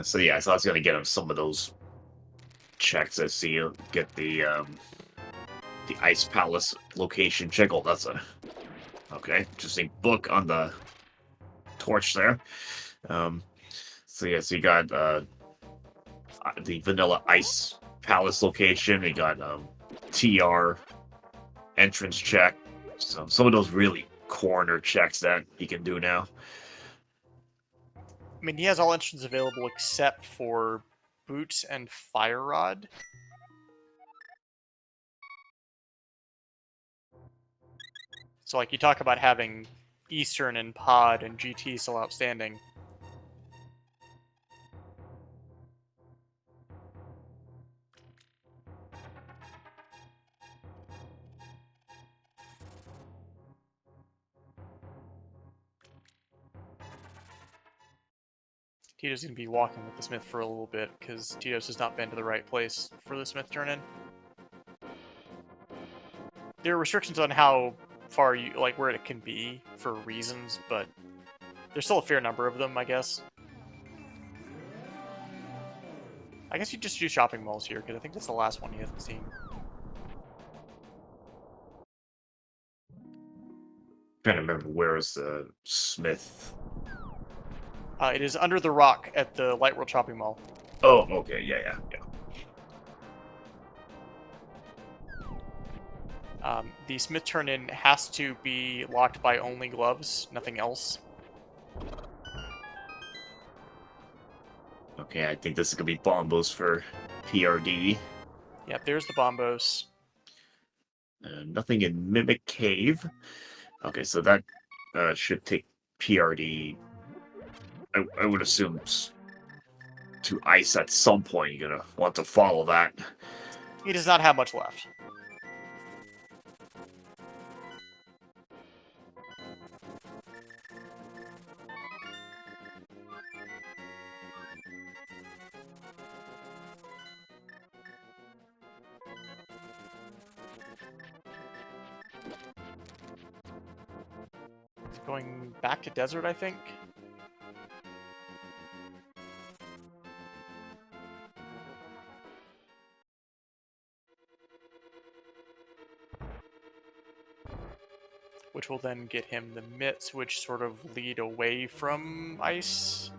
So yeah, so I was gonna get him some of those checks. I see you get the Ice Palace location check. Oh, that's a interesting book on the torch there. So yeah, so you got the Vanilla Ice Palace location. We got TR entrance check. So some of those really corner checks that he can do now. I mean, he has all entrances available except for Boots and Fire Rod. So, like, you talk about having Eastern and Pod and GT still outstanding. Titos going to be walking with the Smith for a little bit, because Titos has not been to the right place for the Smith turn-in. There are restrictions on how far you, like, where it can be for reasons, but there's still a fair number of them, I guess. I guess you just do shopping malls here, because I think that's the last one he hasn't seen. Trying to remember where is the Smith. It is under the rock at the Light World Shopping Mall. Oh, okay, yeah. The Smith turn-in has to be locked by only gloves, nothing else. Okay, I think this is gonna be bombos for PRD. Yep, there's the Bombos. Nothing in Mimic Cave. Okay, so that should take PRD. I would assume to ice at some point. You're gonna want to follow that. He does not have much left. It's going back to desert, I think. Which will then get him the mitts, which sort of lead away from ice.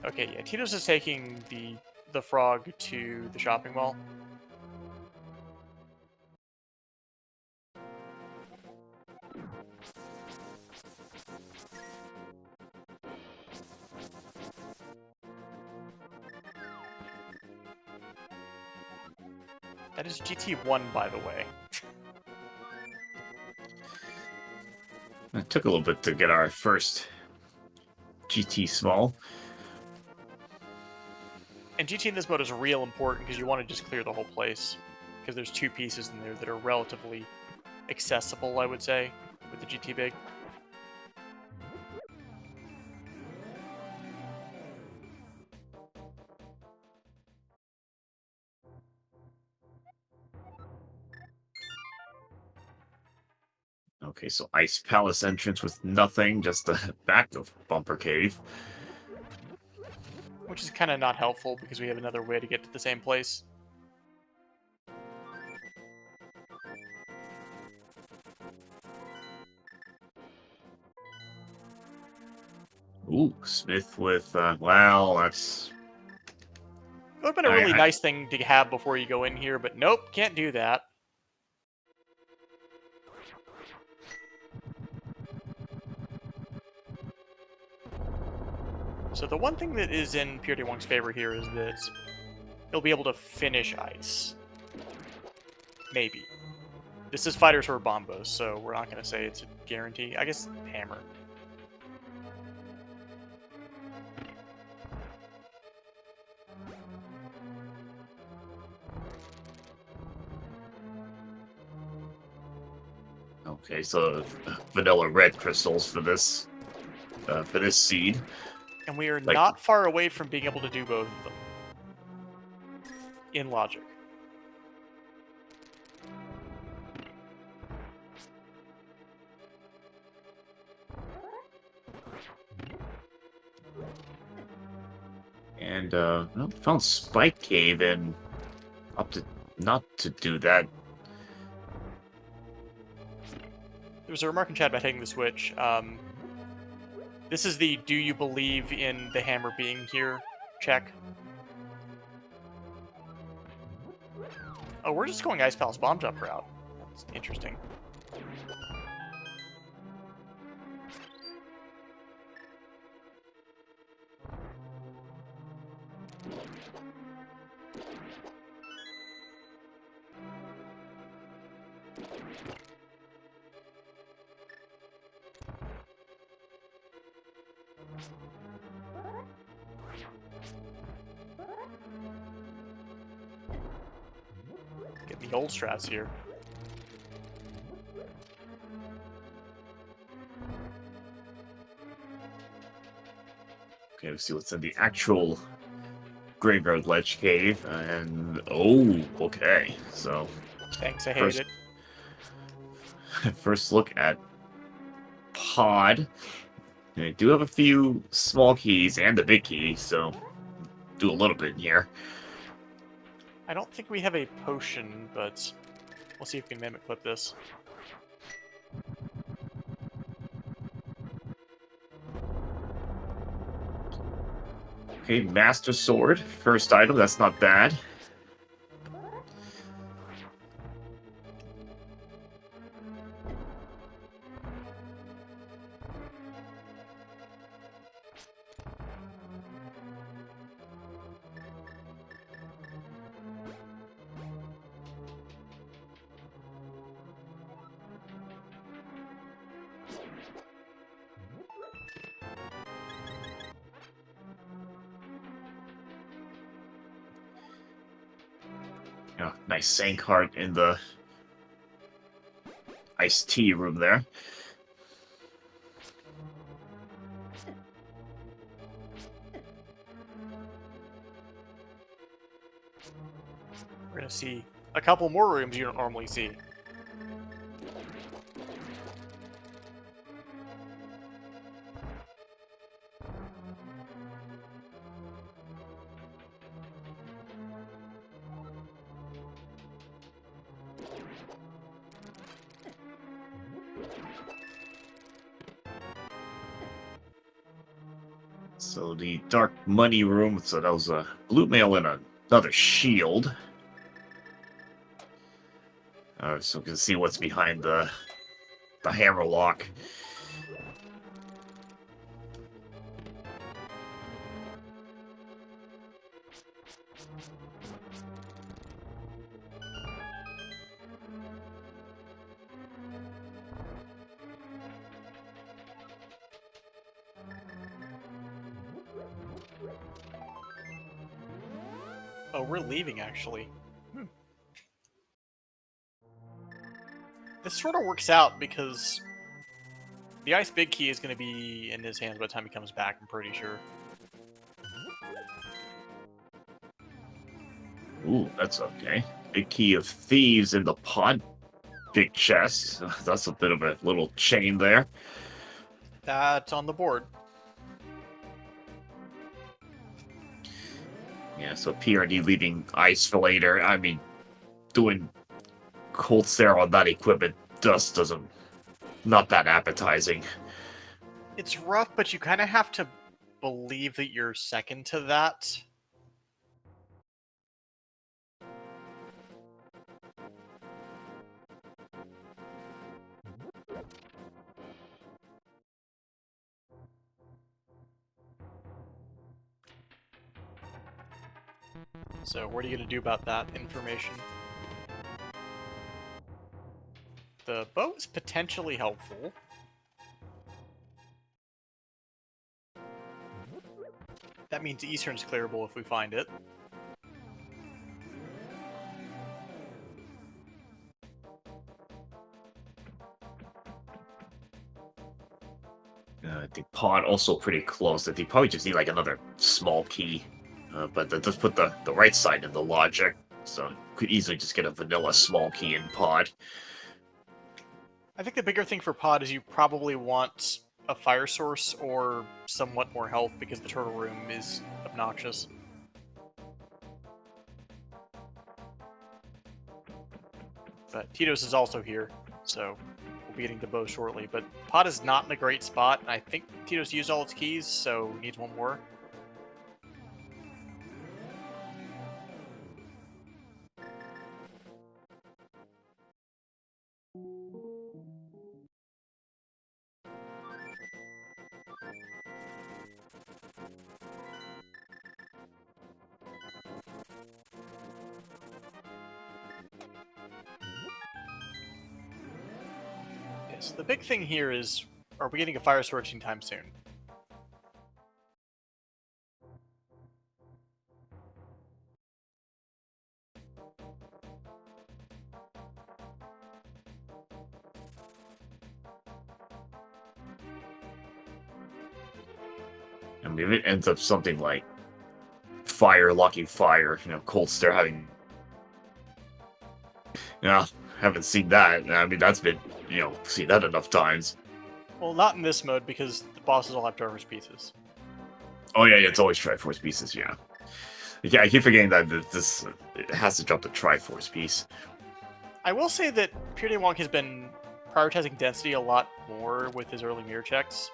Okay, yeah, Titos is taking the frog to the shopping mall. That is GT1, by the way. It took a little bit to get our first GT small. And GT in this mode is real important because you want to just clear the whole place. Because there's two pieces in there that are relatively accessible, I would say, with the GT big. Okay, so Ice Palace entrance with nothing, just the back of Bumper Cave. Which is kind of not helpful because we have another way to get to the same place. Ooh, Smith with, well, that's... It would have been a really nice thing to have before you go in here, but nope, can't do that. So the one thing that is in prdwong's favor here is that he'll be able to finish ice. Maybe. This is fighters or bombos, so we're not going to say it's a guarantee. I guess hammer. Okay, so vanilla red crystals for this seed. And we are not far away from being able to do both of them. In logic. And found Spike Cave and up to not to do that. There's a remark in chat about taking the switch. This is the "Do you believe in the hammer being here?" check. Oh, we're just going Ice Palace bomb jump route. That's interesting. Get the old strats here. Okay, let's see what's in the actual Graveyard Ledge Cave. And, oh, okay. So, Thanks, I hate first, it. first look at Pod. I do have a few small keys and the big key, so do a little bit in here. I don't think we have a potion, but we'll see if we can mimic clip this. Okay, Master Sword. First item, that's not bad. Yeah, nice Sank Heart in the iced tea room there. We're gonna see a couple more rooms you don't normally see. So the Dark Money room, so that was a blue mail and another shield. So we can see what's behind the hammer lock. Oh, we're leaving, actually. This sort of works out because the ice big key is going to be in his hands by the time he comes back, I'm pretty sure. Ooh, that's okay. Big Key of Thieves in the pod. Big chest. That's a bit of a little chain there. That's on the board. Yeah, so PRD leaving Ice for later. I mean, doing cold stare on that equipment just doesn't... not that appetizing. It's rough, but you kind of have to believe that you're second to that. So what are you going to do about that information? The boat is potentially helpful. That means Eastern's clearable if we find it. I think pod also pretty close. That they probably just need like another small key. But that does put the right side in the logic. So could easily just get a vanilla small key in pod. I think the bigger thing for Pod is you probably want a fire source or somewhat more health because the turtle room is obnoxious. But Titos is also here, so we'll be getting to Bo shortly. But Pod is not in a great spot, and I think Titos used all its keys, so needs one more. So the big thing here is, are we getting a fire sword anytime soon? I mean, if it ends up something like fire locking fire, Cold Stare having, haven't seen that. I mean, that's been, seen that enough times. Well, not in this mode, because the bosses all have Triforce pieces. Oh yeah, it's always Triforce pieces, yeah. Yeah, I keep forgetting that this it has to drop the Triforce piece. I will say that prdwong has been prioritizing density a lot more with his early mirror checks.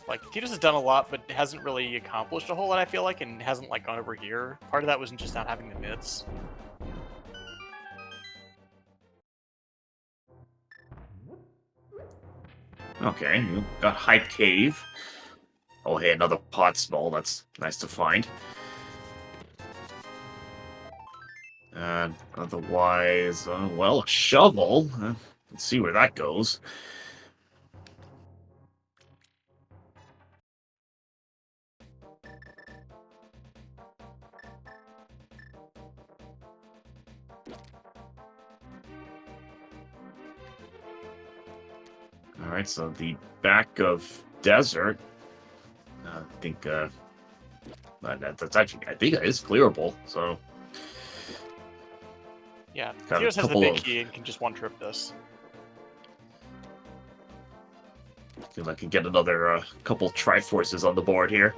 Like, Titos has done a lot, but hasn't really accomplished a whole lot, I feel like, and hasn't, like, gone over here. Part of that was just not having the myths. Okay, you got Hype Cave. Oh, hey, another pot small. That's nice to find. Otherwise, well, a shovel. Let's see where that goes. All right, so the back of desert. I think that's actually, I think it is clearable. So Yeah, got a Titos has the couple big of. key and can just one-trip this. See if I can get another couple Triforces on the board here.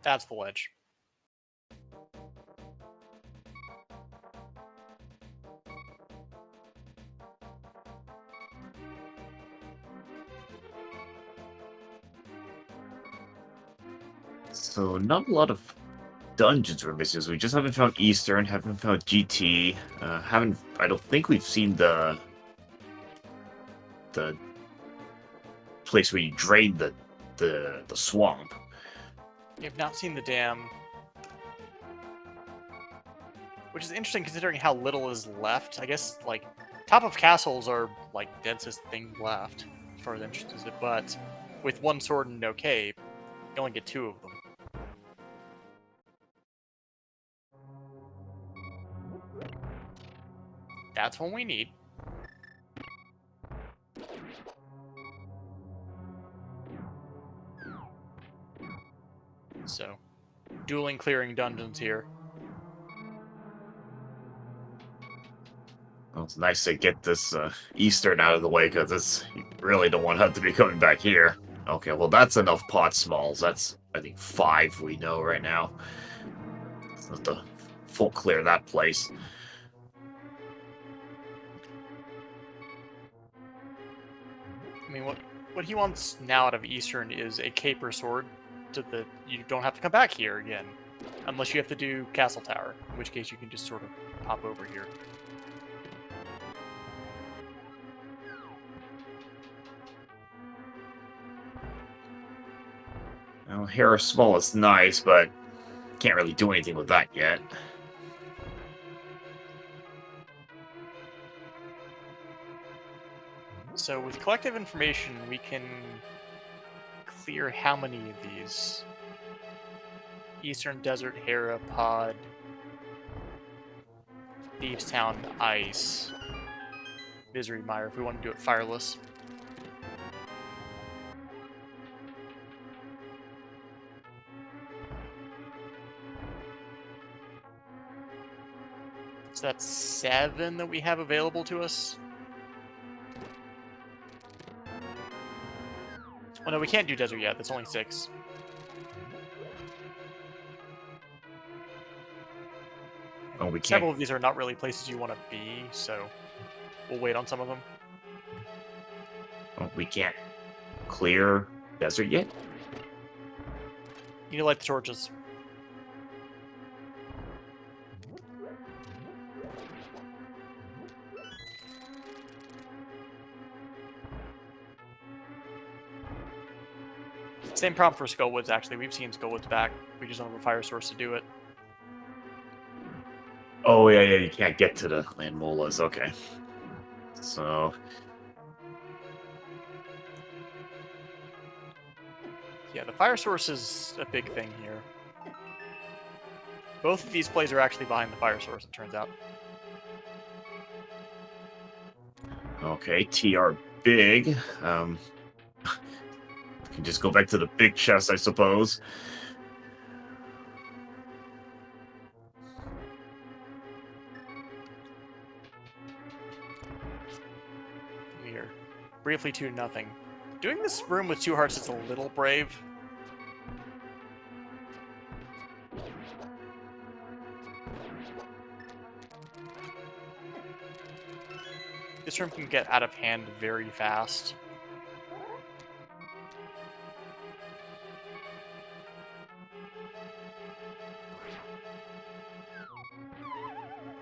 That's the ledge. So not a lot of dungeons we're missing. We just haven't found Eastern, haven't found GT, haven't. I don't think we've seen the place where you drain the swamp. You've not seen the dam, which is interesting considering how little is left. I guess, like, top of castles are, like, densest thing left, as far as interest is it, but with one sword and no cape, you only get 2 of them. That's what we need. So, dueling clearing dungeons here. Well, it's nice to get this Eastern out of the way because you really don't want to have to be coming back here. Okay, well that's enough pot smalls. That's I think 5 we know right now. Let's have to full clear that place. I mean, what he wants now out of Eastern is a caper sword, so that you don't have to come back here again, unless you have to do Castle Tower, in which case you can just sort of pop over here. Well, Hera Small is nice, but can't really do anything with that yet. So with collective information, we can clear how many of these? Eastern Desert, Hera, Pod, Thieves Town, Ice, Misery Mire, if we want to do it fireless. So that's 7 that we have available to us. Oh no, we can't do Desert yet, that's only 6. Oh, we can't. Several of these are not really places you want to be, so we'll wait on some of them. Oh, we can't clear desert yet? You need to light the torches. Same problem for Skullwoods, actually. We've seen Skullwoods back. We just don't have a fire source to do it. Oh, yeah, you can't get to the land molas. Okay. So, Yeah, the fire source is a big thing here. Both of these plays are actually behind the fire source, it turns out. okay, TR big. Can just go back to the big chest, I suppose. We are briefly 2-0. Doing this room with 2 hearts is a little brave. This room can get out of hand very fast.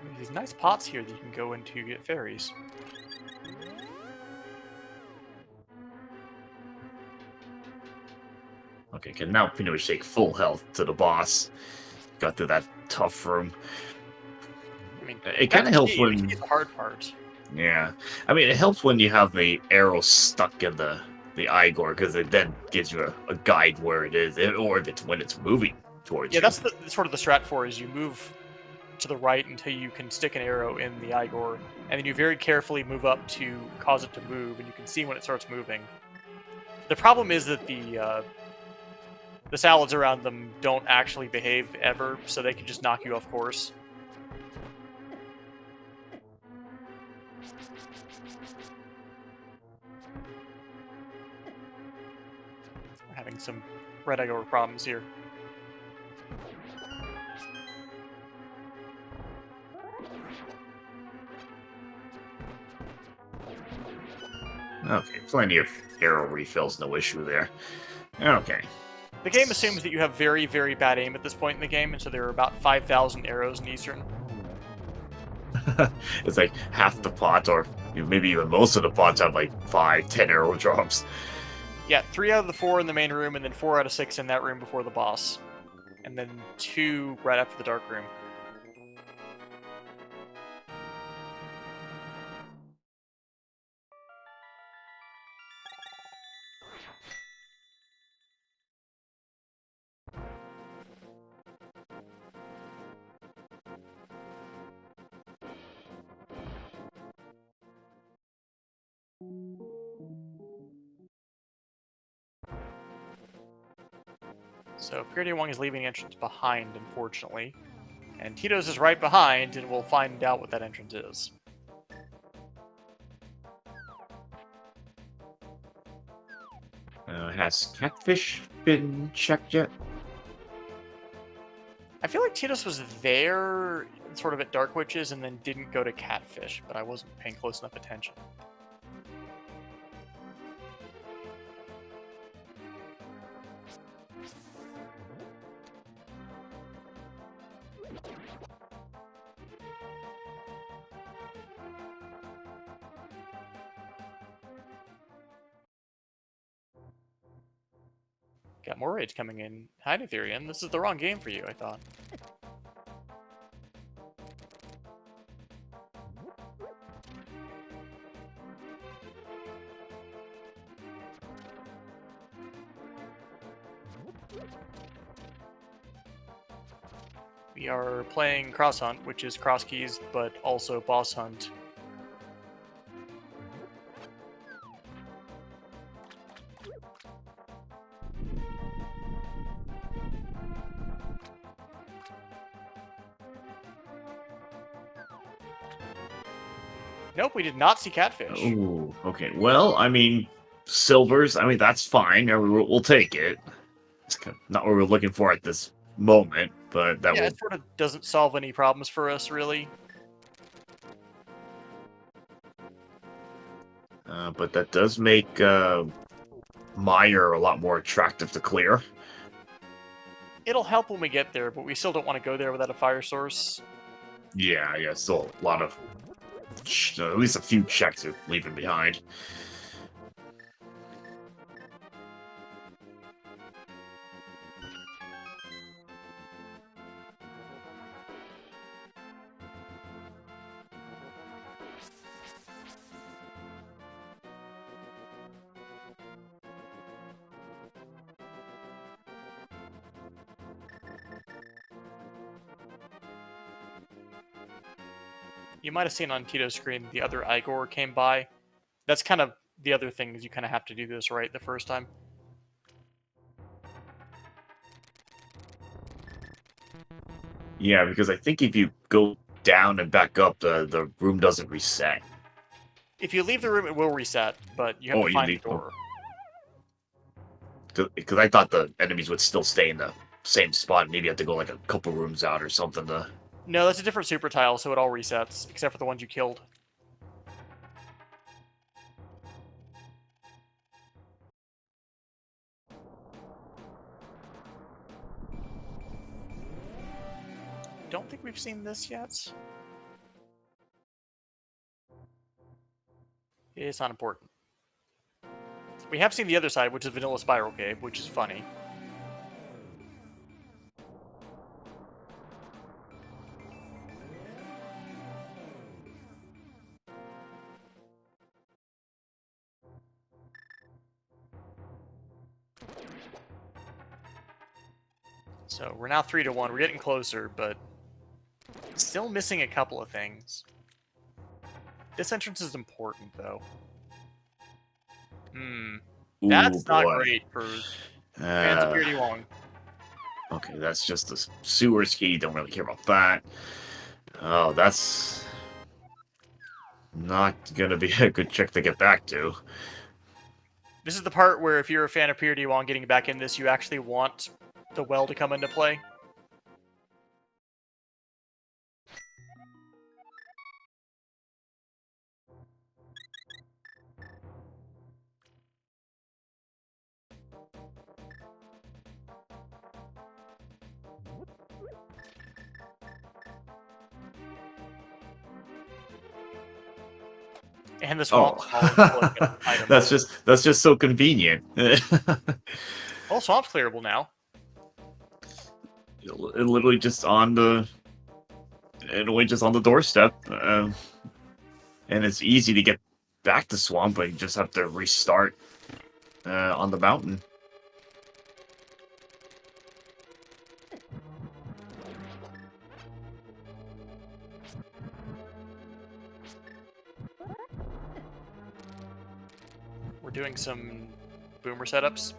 There's these nice pots here that you can go into to get fairies. Okay, can now pretty much take full health to the boss. Got through that tough room. I mean, It kind of helps when... the hard part. Yeah. I mean, it helps when you have the arrow stuck in the Igor, because it then gives you a guide where it is, or if it's when it's moving towards you. Yeah, that's sort of the strat for is you move to the right until you can stick an arrow in the Igor, and then you very carefully move up to cause it to move, and you can see when it starts moving. The problem is that the salads around them don't actually behave ever, so they can just knock you off course. We're having some red Igor problems here. Okay, plenty of arrow refills, no issue there. Okay. The game assumes that you have very, very bad aim at this point in the game, and so there are about 5,000 arrows in Eastern. It's like half the pot, or maybe even most of the pots have like 5-10 arrow drops. Yeah, 3 out of the 4 in the main room, and then 4 out of 6 in that room before the boss. And then 2 right after the dark room. So prdwong is leaving the entrance behind, unfortunately. And Titos is right behind, and we'll find out what that entrance is. Has Catfish been checked yet? I feel like Titos was there, sort of at Dark Witches, and then didn't go to Catfish, but I wasn't paying close enough attention. Got more raids coming in. Hi, Netherian. This is the wrong game for you, I thought. We are playing Cross Hunt, which is cross keys, but also boss hunt. Nope, we did not see Catfish. Ooh, okay. Well, I mean, silvers, I mean, that's fine. I mean, we'll take it. It's kind of not what we're looking for at this moment, but that Yeah, will... it sort of doesn't solve any problems for us, really. But that does make Mire a lot more attractive to clear. It'll help when we get there, but we still don't want to go there without a fire source. Yeah, still a lot of... at least a few checks are leaving behind. You might have seen on Tito's screen the other Igor came by. That's kind of the other thing, is you kind of have to do this right the first time. Yeah, because I think if you go down and back up, the room doesn't reset. If you leave the room, it will reset, but you have to You find the leave. door. Because I thought the enemies would still stay in the same spot. Maybe you have to go like a couple rooms out or something to... No, that's a different super tile, so it all resets, except for the ones you killed. Don't think we've seen this yet. It's not important. We have seen the other side, which is Vanilla Spiral Cave, which is funny. So we're now 3-1. We're getting closer, but still missing a couple of things. This entrance is important, though. Ooh, That's not boy. great for fans of prdwong. Okay, that's just the sewers key. Don't really care about that. Oh, that's not gonna be a good check to get back to. This is the part where if you're a fan of prdwong getting back in this, you actually want the well to come into play. And the swamp that's just so convenient. Well, swamp's clearable now. Literally just on the, just on the doorstep, and it's easy to get back to swamp, but you just have to restart on the mountain. We're doing some boomer setups.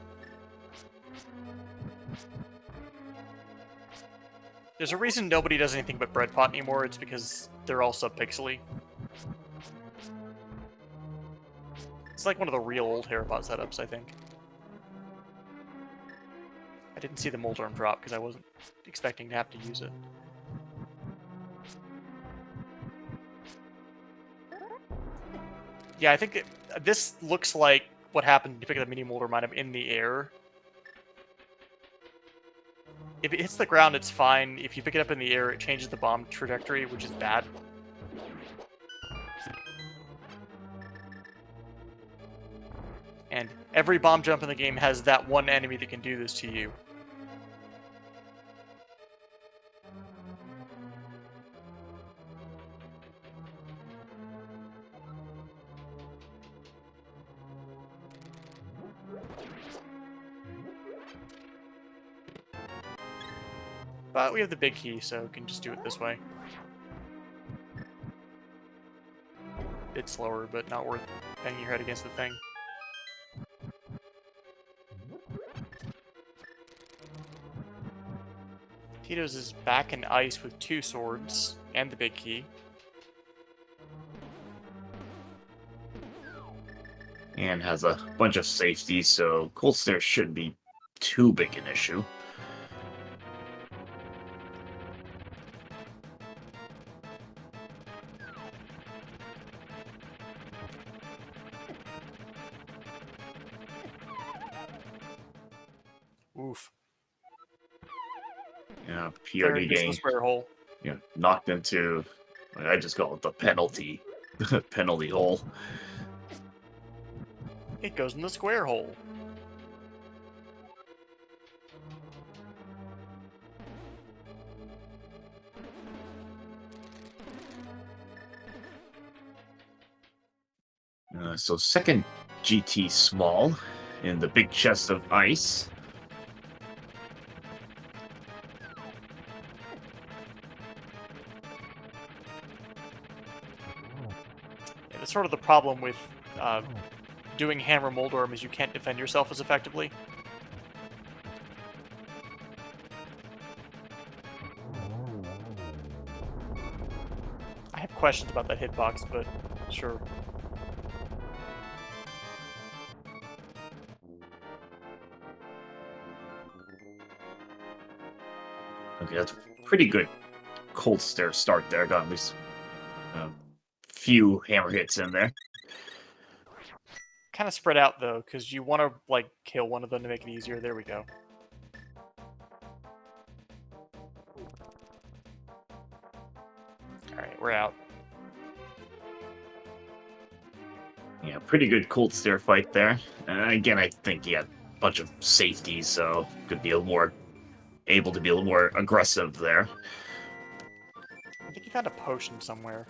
There's a reason nobody does anything but bread pot anymore. It's because they're all subpixely. It's like one of the real old Harapot setups, I think. I didn't see the Moldarm drop because I wasn't expecting to have to use it. Yeah, I think this looks like what happened to pick up the mini Moldarm item in the air. If it hits the ground, it's fine. If you pick it up in the air, it changes the bomb trajectory, which is bad. And every bomb jump in the game has that one enemy that can do this to you. But we have the big key, so we can just do it this way. It's slower, but not worth banging your head against the thing. Titos is back in ice with 2 swords and the big key. And has a bunch of safety, so cold stairs shouldn't be too big an issue. Oof. Yeah, Fair goes in the PRD square hole. knocked into, I just call it the penalty, penalty hole. It goes in the square hole. So second GT small in the big chest of ice. Yeah, that's sort of the problem with doing hammer mold arm is you can't defend yourself as effectively. I have questions about that hitbox, but sure. Okay, that's pretty good cold stare start there. Got at least a few hammer hits in there. Kind of spread out though, because you want to like kill one of them to make it easier. There we go. All right, we're out. Yeah, pretty good cold stare fight there. And again, I think he had a bunch of safeties, so could be a little more able to be a little more aggressive there. I think he found a potion somewhere.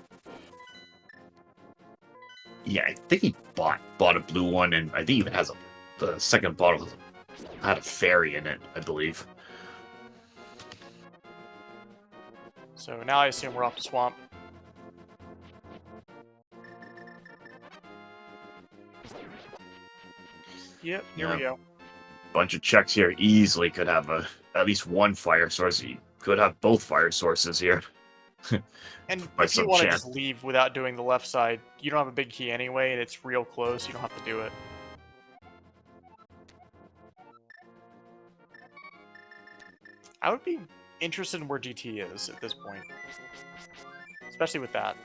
Yeah, I think he bought a blue one, and I think even has the second bottle had a fairy in it, I believe. So now I assume we're off to swamp. Yep, here we go. Bunch of checks here. Easily could have at least one fire source. You could have both fire sources here. And By if you some want to chance. just leave without doing the left side, you don't have a big key anyway, and it's real close. You don't have to do it. I would be interested in where GT is at this point. Especially with that.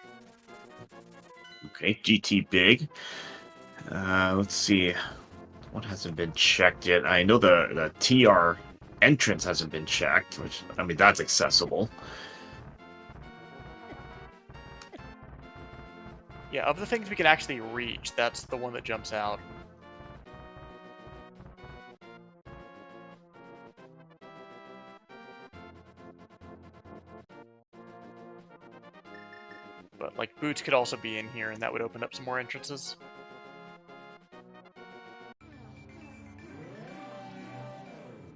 Okay, GT big. Let's see. What hasn't been checked yet? I know the TR entrance hasn't been checked, which, I mean, that's accessible. Yeah, of the things we can actually reach, that's the one that jumps out. But, like, boots could also be in here, and that would open up some more entrances.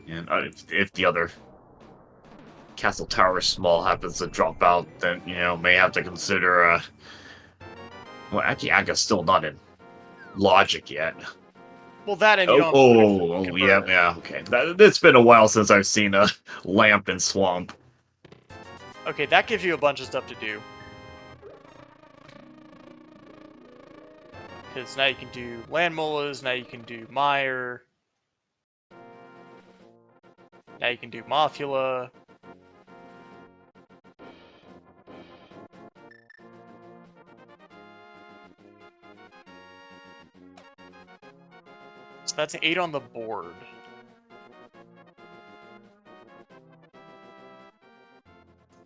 And if the other castle tower small happens to drop out, then, may have to consider, well, actually, Aga's still not in logic yet. Well, that and you don't have to yeah, okay. It's been a while since I've seen a lamp in swamp. Okay, that gives you a bunch of stuff to do. Because now you can do land mullahs, now you can do mire. Now you can do Mothula. So that's an 8 on the board.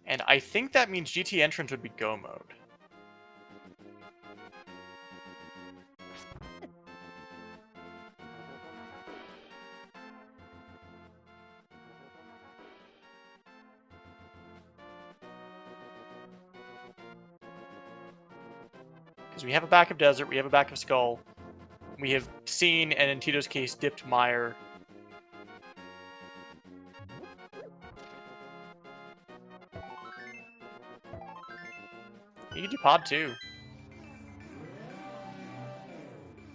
And I think that means GT entrance would be go mode. Because we have a back of desert, we have a back of skull. We have seen, and in Tito's case, dipped mire. You can do pod too.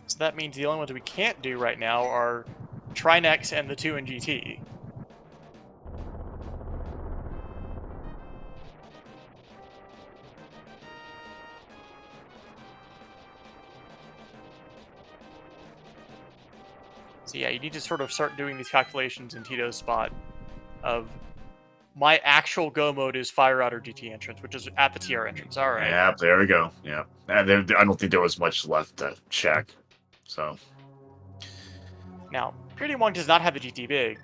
So that means the only ones we can't do right now are Trinex and the 2 in GT. So yeah, you need to sort of start doing these calculations in Tito's spot of my actual go mode is fire out or GT entrance, which is at the TR entrance. All right. Yeah, there we go. Yeah, and I don't think there was much left to check. So Now, prdwong does not have the GT big,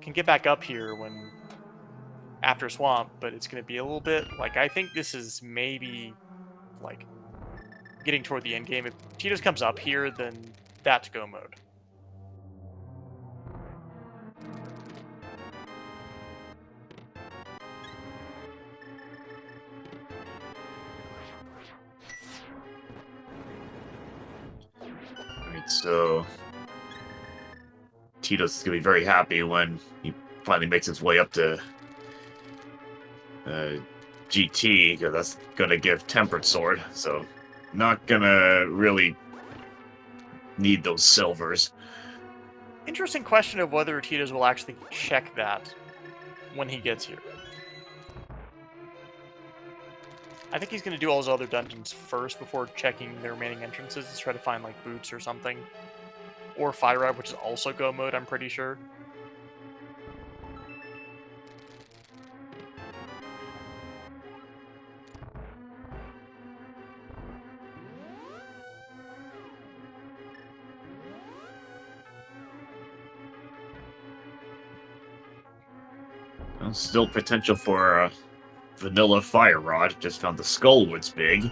can get back up here when after Swamp, but it's going to be a little bit like, I think this is maybe like getting toward the end game. If Titos comes up here, then that's go mode. Alright, so Titos is gonna be very happy when he finally makes his way up to GT, because that's gonna give Tempered Sword, so not gonna really need those silvers. Interesting question of whether Titos will actually check that when he gets here. I think he's going to do all his other dungeons first before checking the remaining entrances to try to find, like, boots or something. Or Fire Ride, which is also go mode, I'm pretty sure. Well, still potential for vanilla Fire Rod. Just found the Skullwood's big.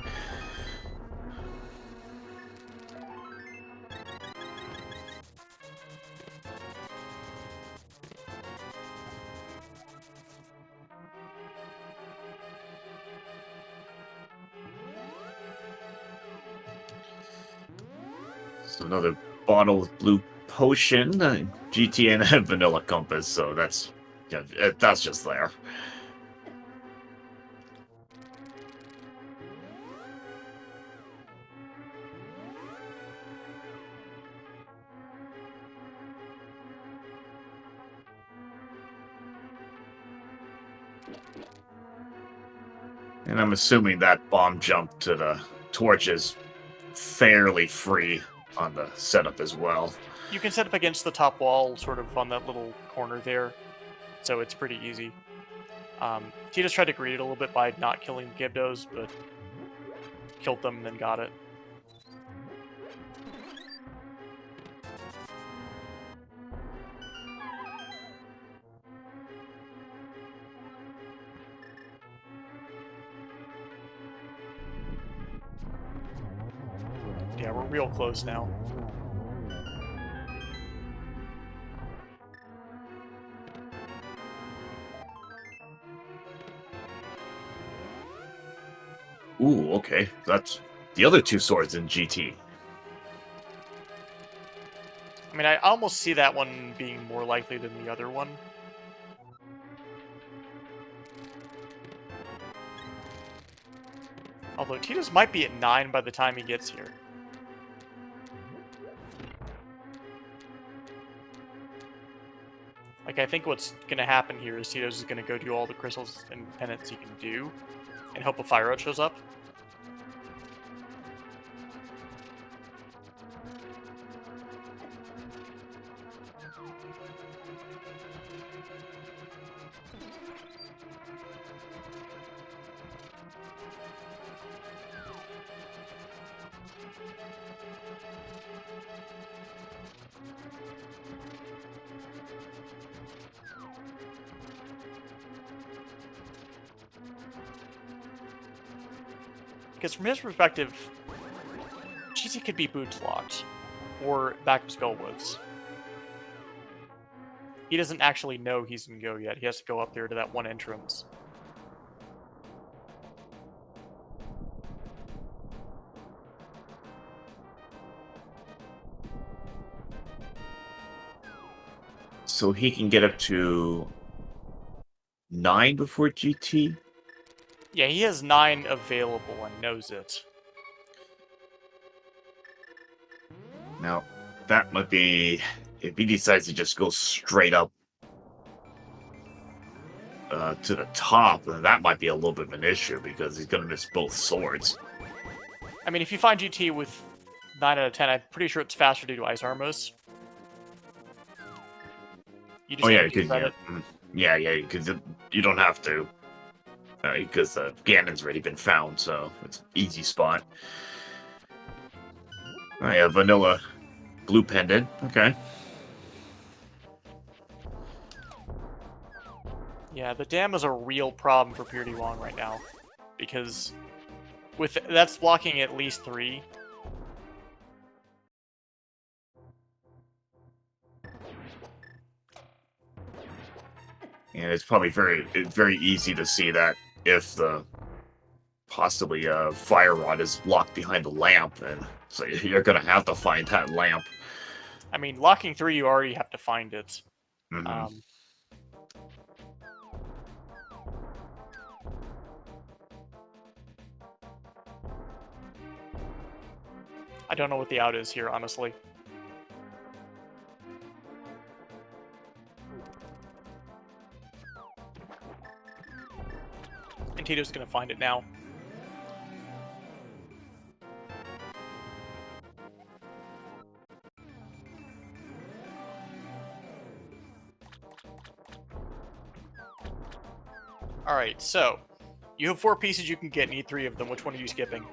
So another bottle of blue potion, GT and a vanilla compass. So that's just there. And I'm assuming that bomb jump to the torch is fairly free on the setup as well. You can set up against the top wall, sort of on that little corner there, so it's pretty easy. Titos tried to greet it a little bit by not killing the Gibdos, but killed them and then got it. Yeah, we're real close now. Ooh, okay. That's the other two swords in GT. I mean, I almost see that one being more likely than the other one. Although Titos might be at 9 by the time he gets here. Like, I think what's going to happen here is Titos is going to go do all the crystals and pendants he can do, and hope a Fire Rod shows up. Because from his perspective, GT could be boots locked, or back of Skullwoods. He doesn't actually know he's gonna go yet. He has to go up there to that one entrance. So he can get up to 9 before GT? Yeah, he has 9 available and knows it. Now, that might be... If he decides to just go straight up to the top, then that might be a little bit of an issue, because he's going to miss both swords. I mean, if you find GT with 9 out of 10, I'm pretty sure it's faster to do Ice Armos. You just yeah, because you don't have to. Because Ganon's already been found, so it's an easy spot. Oh yeah, vanilla blue pendant. Okay. Yeah, the dam is a real problem for prdwong right now, because that's blocking at least 3. And it's probably very easy to see that if the possibly fire rod is locked behind the lamp, and so you're gonna have to find that lamp. I mean, locking 3, you already have to find it. Mm-hmm. I don't know what the out is here, honestly. And Tito's gonna find it now. Alright, so you have 4 pieces you can get, need 3 of them. Which one are you skipping?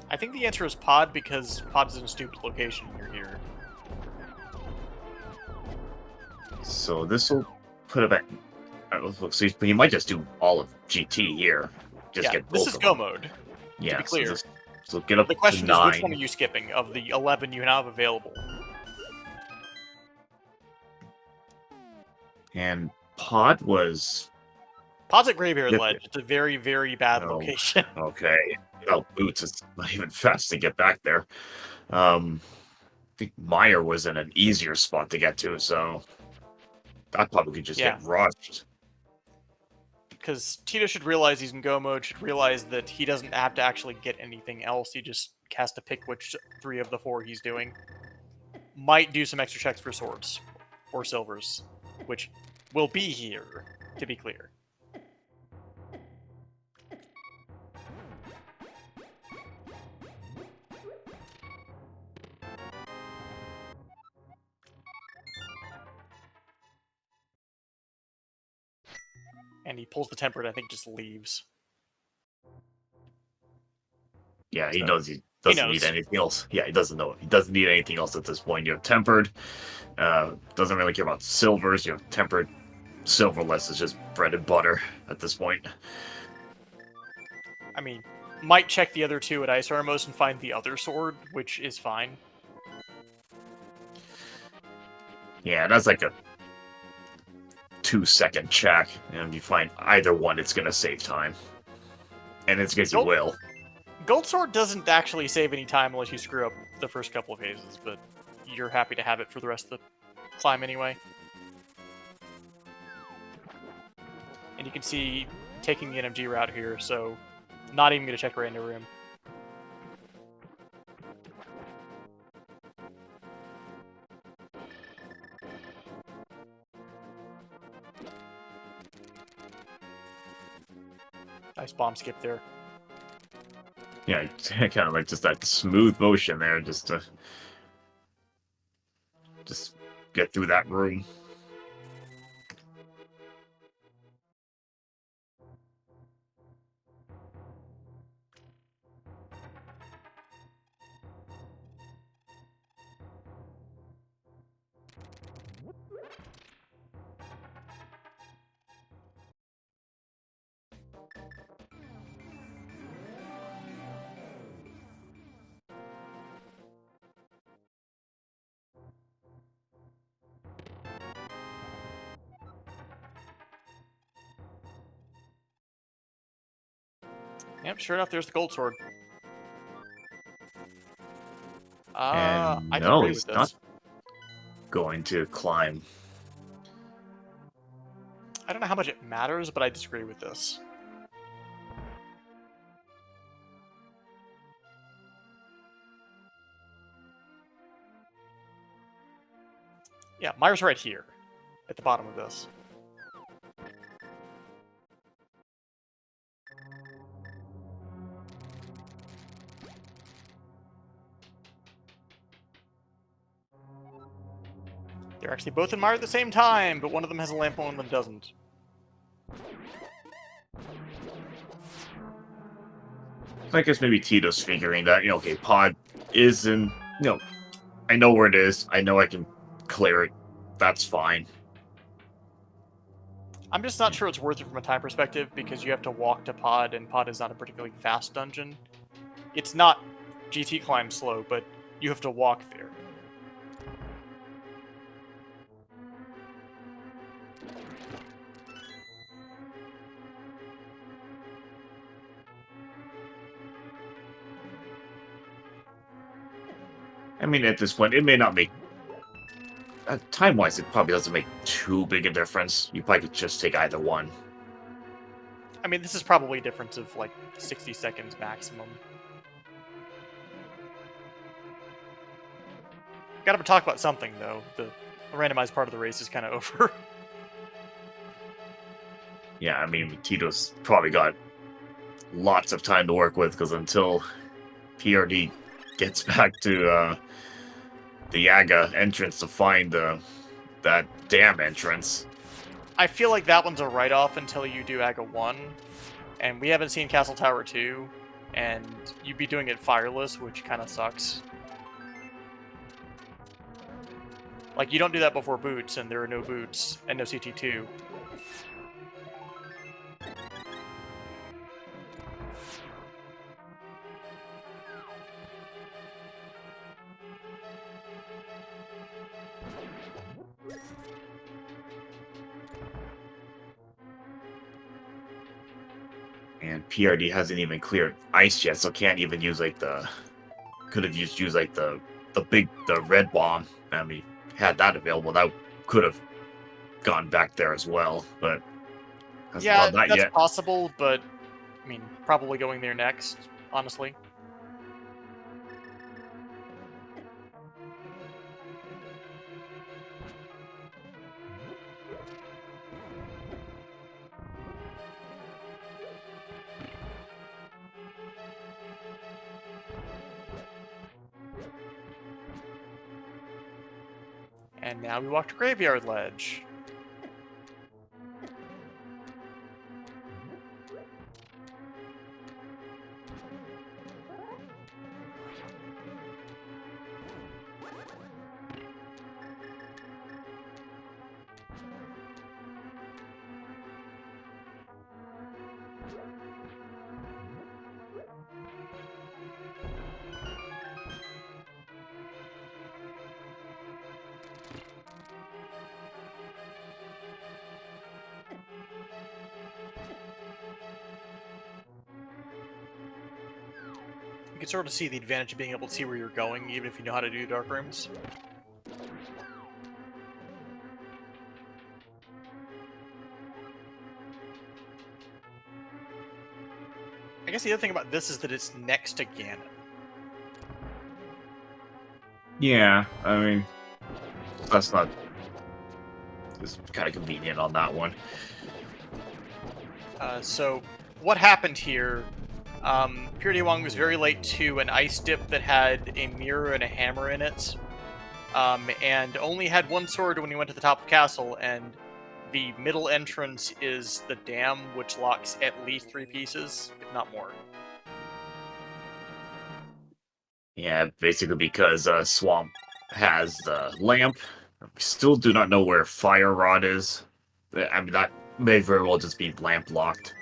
I think the answer is pod, because pod's in a stupid location and you're here. So this will put it back. So you might just do all of GT here. Just Yeah, get this both is of go them. mode. Yeah, be clear. So get up The question to is, 9. which one are you skipping of the 11 you now have available? And pod was Pod's at Graveyard Yep. Ledge. It's a very, very bad Oh. location. okay. Without boots, it's not even fast to get back there. I think Meyer was in an easier spot to get to, so that probably could just Yeah. get rushed. Because Tito should realize he's in go mode, should realize that he doesn't have to actually get anything else. He just has to pick which 3 of the 4 he's doing. Might do some extra checks for swords or silvers, which will be here, to be clear. And he pulls the tempered, I think just leaves. Yeah, he So, knows he doesn't knows. need anything else. Yeah, he doesn't know. He doesn't need anything else at this point. You have tempered. Doesn't really care about silvers. You have tempered. Silverless is just bread and butter at this point. I mean, might check the other 2 at Ice Armos and find the other sword, which is fine. Yeah, that's like a 2-second check, and if you find either one, it's gonna save time. And it's because you will. Gold Sword doesn't actually save any time unless you screw up the first couple of phases, but you're happy to have it for the rest of the climb anyway. And you can see taking the NMG route here, so not even going to check random room. Nice bomb skip there. Yeah, kind of like just that smooth motion there, just to get through that room. Yep, sure enough, there's the gold sword. And I no, disagree he's with not this. going to climb. I don't know how much it matters, but I disagree with this. Yeah, Myers right here, at the bottom of this. They're actually both in Mire at the same time, but one of them has a lamp, one of them doesn't. I guess maybe Tito's figuring that, okay, Pod is in, I know where it is. I know I can clear it. That's fine. I'm just not sure it's worth it from a time perspective because you have to walk to Pod, and Pod is not a particularly fast dungeon. It's not GT climb slow, but you have to walk there. I mean, at this point, it may not make... time-wise, it probably doesn't make too big a difference. You probably could just take either one. I mean, this is probably a difference of like 60 seconds maximum. Gotta talk about something, though. The randomized part of the race is kind of over. Yeah, I mean, Titos probably got lots of time to work with, because until PRD gets back to the Yaga entrance to find that damn entrance. I feel like that one's a write-off until you do Aga 1, and we haven't seen Castle Tower 2, and you'd be doing it fireless, which kind of sucks. Like, you don't do that before boots, and there are no boots, and no CT2. And PRD hasn't even cleared ice yet, so can't even use like the... Could have used like the red bomb. I mean, had that available, that could have gone back there as well, but hasn't Yeah, done that that's yet. possible, but, I mean, probably going there next, honestly. And now we walk to Graveyard Ledge. You can sort of see the advantage of being able to see where you're going, even if you know how to do dark rooms. I guess the other thing about this is that it's next to Ganon. Yeah, I mean, that's not... It's kind of convenient on that one. So, what happened here? prdwong was very late to an ice dip that had a mirror and a hammer in it, and only had one sword when he went to the top of castle, and the middle entrance is the dam, which locks at least 3 pieces, if not more. Yeah, basically because Swamp has the lamp. We still do not know where Fire Rod is. I mean, that may very well just be lamp locked.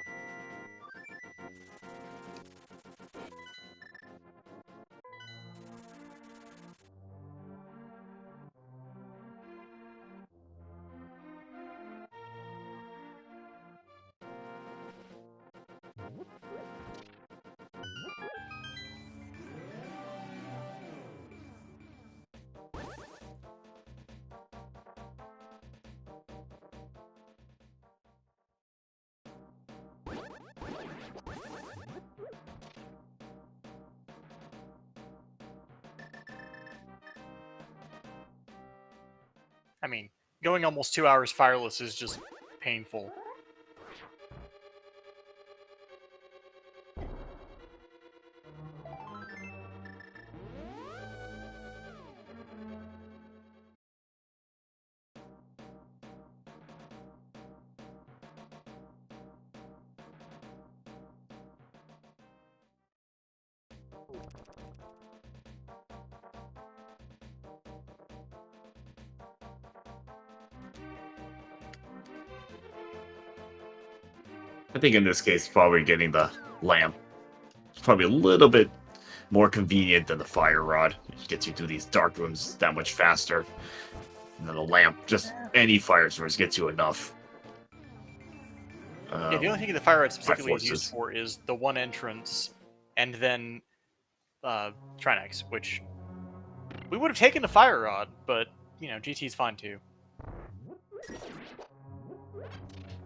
I mean, going almost 2 hours fireless is just painful. I think in this case, probably getting the lamp is probably a little bit more convenient than the fire rod. It gets you through these dark rooms that much faster. And then the lamp, just any fire source gets you enough. Yeah, the only thing the fire rod specifically is forces. used for is the one entrance, and then Trinex, which we would have taken the fire rod, but you know, GT's fine too.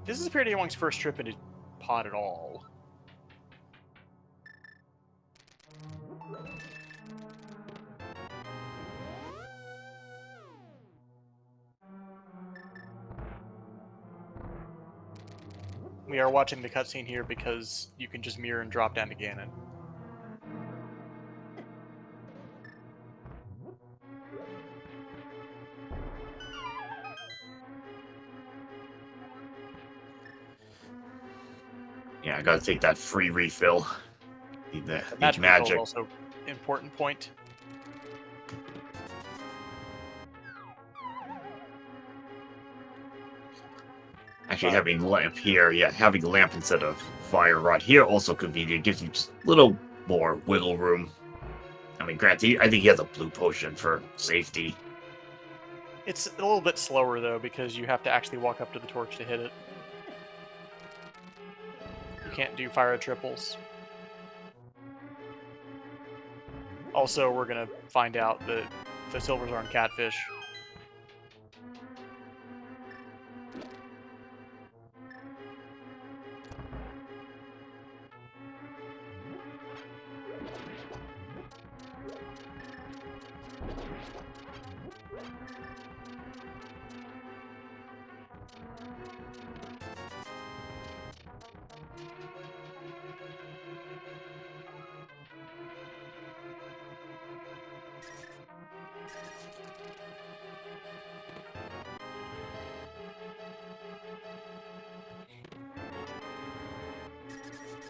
This is prdwong's first trip into pod at all. We are watching the cutscene here because you can just mirror and drop down to Ganon. Yeah, I gotta take that free refill. Need the Magic magic. is also important point. Actually, having lamp here, yeah, having lamp instead of fire rod here also convenient. Gives you just a little more wiggle room. I mean, granted, I think he has a blue potion for safety. It's a little bit slower though because you have to actually walk up to the torch to hit it. You can't do fire triples. Also, we're gonna find out that the silvers are on catfish.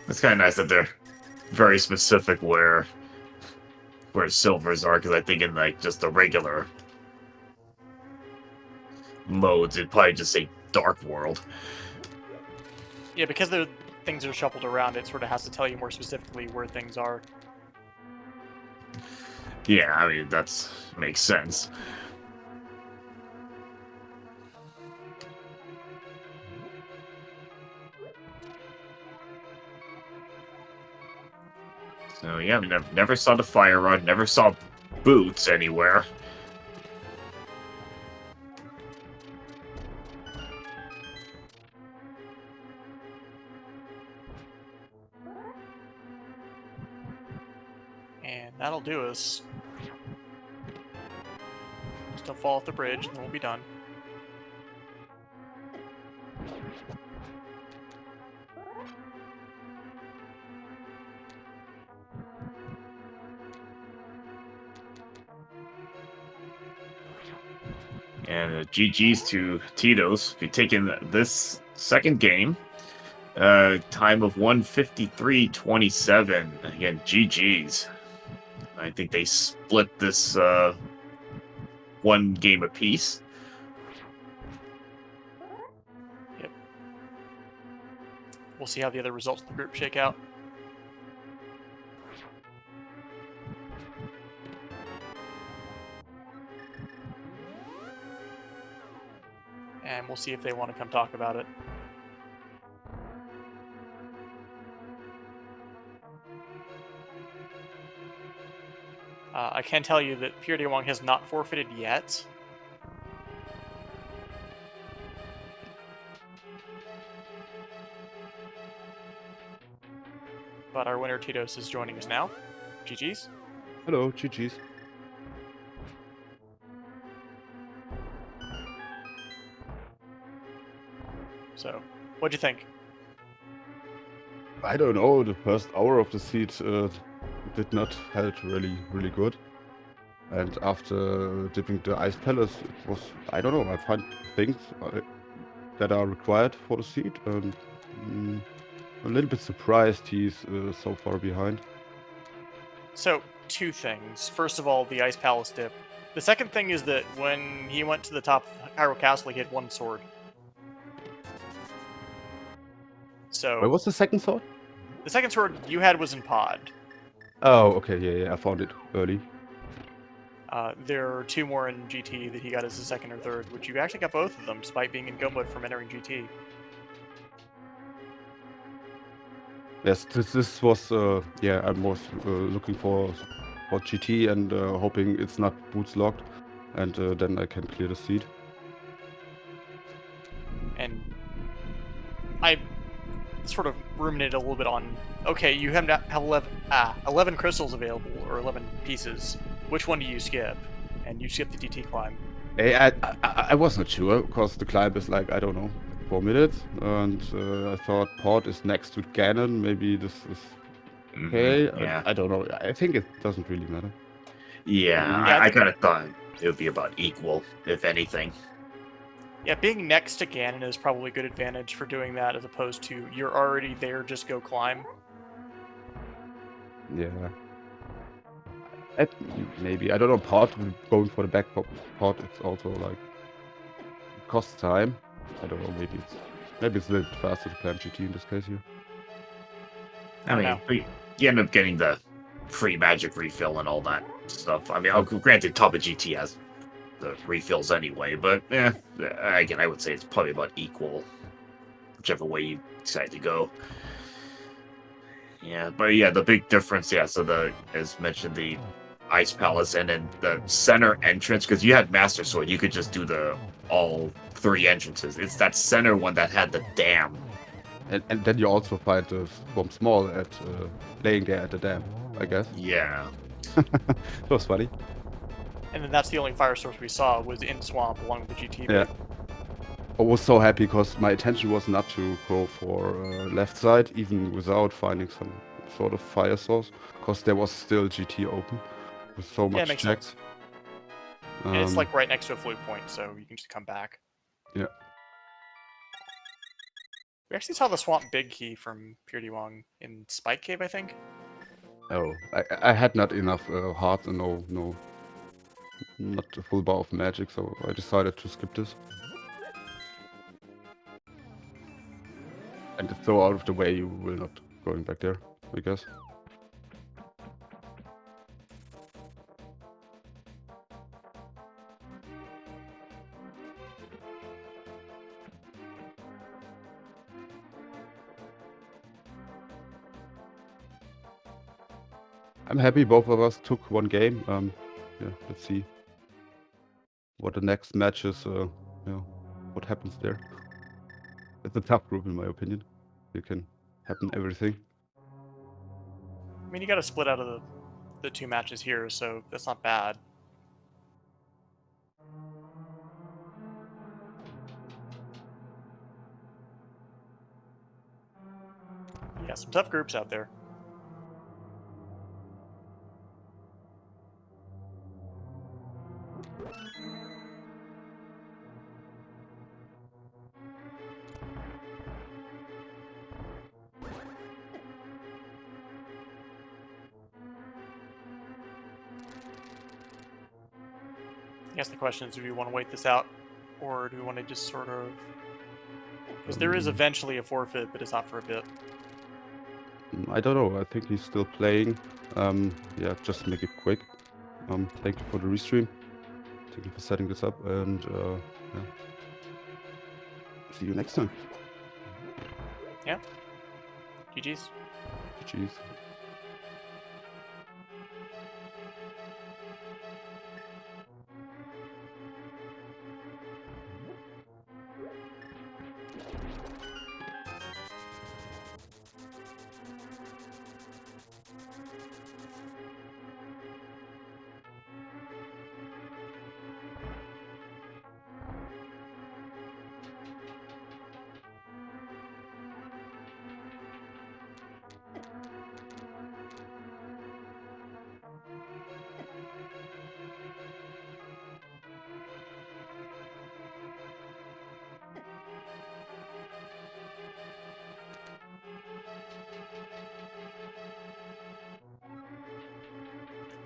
It's kind of nice that they're very specific where silvers are, because I think in like just the regular modes, it'd probably just say Dark World. Yeah, because the things are shuffled around, it sort of has to tell you more specifically where things are. Yeah, I mean, makes sense. So yeah, I never saw the fire rod, never saw boots anywhere. And that'll do us. Just don't fall off the bridge, and then we'll be done. And GG's to Titos for taking this second game. Time of 1:53:27. Again, GG's. I think they split this one game apiece. Yep. We'll see how the other results of the group shake out. And we'll see if they want to come talk about it. I can tell you that prdwong has not forfeited yet. But our winner, Titos, is joining us now. GG's. Hello, GG's. So, what'd you think? I don't know, the first hour of the seed did not held really good. And after dipping the Ice Palace, it was, I don't know, I find things that are required for the seed. And a little bit surprised he's so far behind. So, two things. First of all, the Ice Palace dip. The second thing is that when he went to the top of Hyrule Castle, he had one sword. So Where was the second sword? the second sword you had was in pod. Oh, okay, yeah, I found it early. There are 2 more in GT that he got as a second or third, which you actually got both of them, despite being in go mode from entering GT. Yes, this was yeah. I was looking for GT and hoping it's not boots locked, and then I can clear the seed. And I sort of ruminated a little bit on, okay, you have 11 crystals available, or 11 pieces. Which one do you skip? And you skip the DT climb. I was not sure because the climb is like, I don't know, 4 minutes, and I thought Port is next to Ganon. Maybe this is okay. Yeah. I don't know. I think it doesn't really matter. Yeah, Yeah, I kind of thought it would be about equal, if anything. Yeah, being next to Ganon is probably a good advantage for doing that, as opposed to you're already there, just go climb. Yeah. Maybe I don't know. Port going for the back Port. It's also like costs time. I don't know. Maybe it's a little bit faster to climb GT in this case here. I mean, you end up getting the free magic refill and all that stuff. I mean, granted, top of GT has the refills anyway, but yeah, again, I would say it's probably about equal, whichever way you decide to go. Yeah, but yeah, the big difference, yeah, so as mentioned, the Ice Palace and then the center entrance, because you had Master Sword, you could just do all 3 entrances. It's that center one that had the dam. And then you also find Swamp Small at laying there at the dam, I guess. Yeah. That was funny. And then that's the only fire source we saw was in Swamp along with the GT. Yeah. I was so happy because my intention was not to go for left side, even without finding some sort of fire source, because there was still GT open with so much makes checks. sense. And it's like right next to a fluke point, so you can just come back. Yeah. We actually saw the Swamp Big Key from prdwong in Spike Cave, I think. Oh, I had not enough hearts and no, not a full bar of magic, so I decided to skip this. And it's so out of the way, you will not going back there, I guess. I'm happy both of us took 1 game. Yeah, let's see what the next match is. Yeah, what happens there. It's a tough group in my opinion. It can happen everything. I mean, you got to split out of the 2 matches here, so that's not bad. Yeah, some tough groups out there. I guess the question is, do we want to wait this out, or do we want to just sort of... Because there is eventually a forfeit, but it's not for a bit. I don't know. I think he's still playing. Yeah, just make it quick. Thank you for the restream. Thank you for setting this up, and yeah. See you next time. Yeah. GG's. GG's.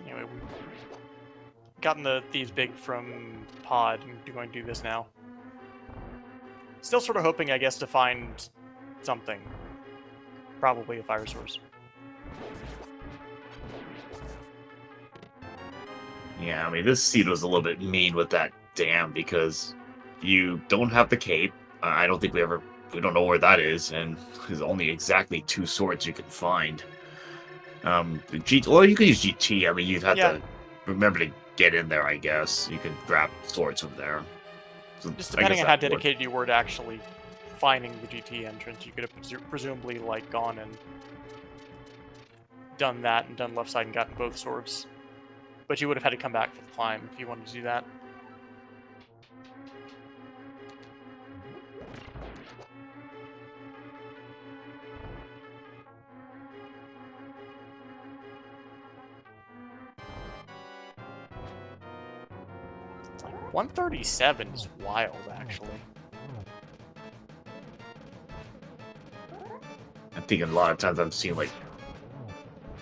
Anyway, we've gotten these big from Pod, and we're going to do this now. Still sort of hoping, I guess, to find something. probably a fire source. Yeah, I mean, this seed was a little bit mean with that dam because you don't have the cape. I don't think we don't know where that is, and there's only exactly 2 swords you can find. Well, you could use GT. I mean, you'd have Yeah. to remember to get in there, I guess. You could grab swords from there. So Just I depending guess on how that would work. dedicated you were to actually finding the GT entrance, you could have presumably like gone and done that and done left side and gotten both swords. But you would have had to come back for the climb if you wanted to do that. It's like 137 is wild, actually. I'm thinking a lot of times I'm seeing like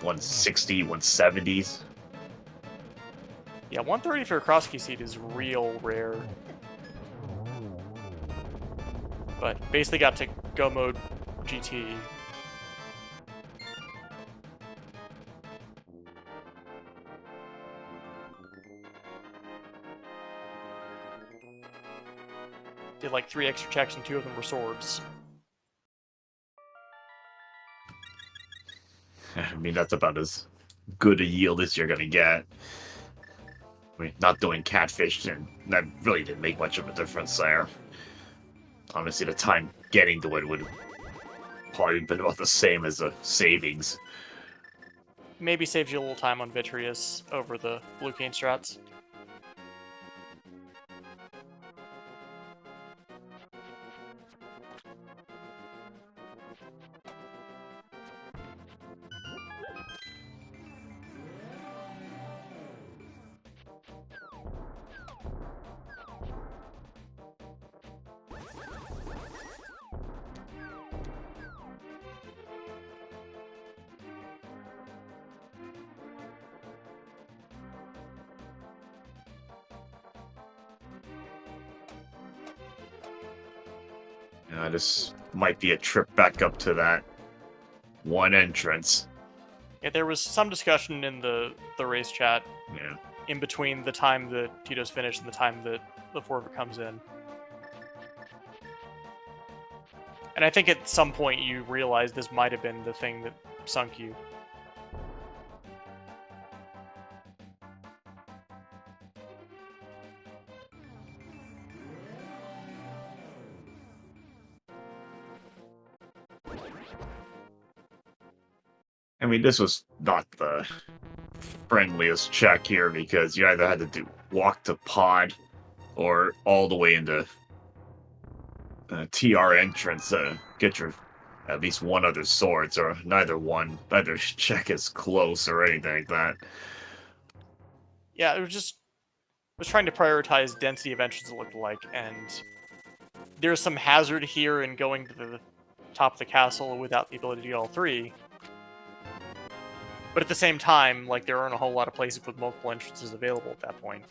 160, 170s. Yeah, 130 for a cross-key seed is real rare. But basically got to go mode GT. Did like 3 extra checks and 2 of them were swords. I mean, that's about as good a yield as you're going to get. I mean, not doing catfish, and that really didn't make much of a difference there. Honestly, the time getting to it would probably been about the same as the savings. Maybe saves you a little time on Vitreous over the blue cane strats. This might be a trip back up to that one entrance. Yeah, there was some discussion in the race chat Yeah. in between the time that Titos finished and the time that the forfeit comes in. And I think at some point you realized this might have been the thing that sunk you. I mean, this was not the friendliest check here because you either had to walk to pod or all the way into TR entrance to get your at least one other swords, or neither check is close or anything like that. Yeah, it was trying to prioritize density of entrances, it looked like, and there's some hazard here in going to the top of the castle without the ability to get all 3. But at the same time, like, there aren't a whole lot of places with multiple entrances available at that point.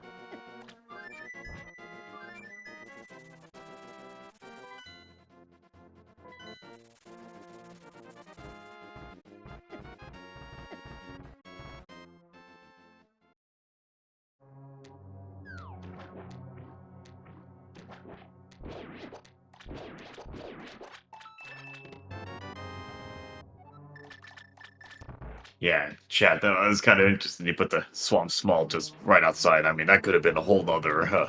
Yeah, chat, that was kind of interesting. You put the Swamp Small just right outside. I mean, that could have been a whole nother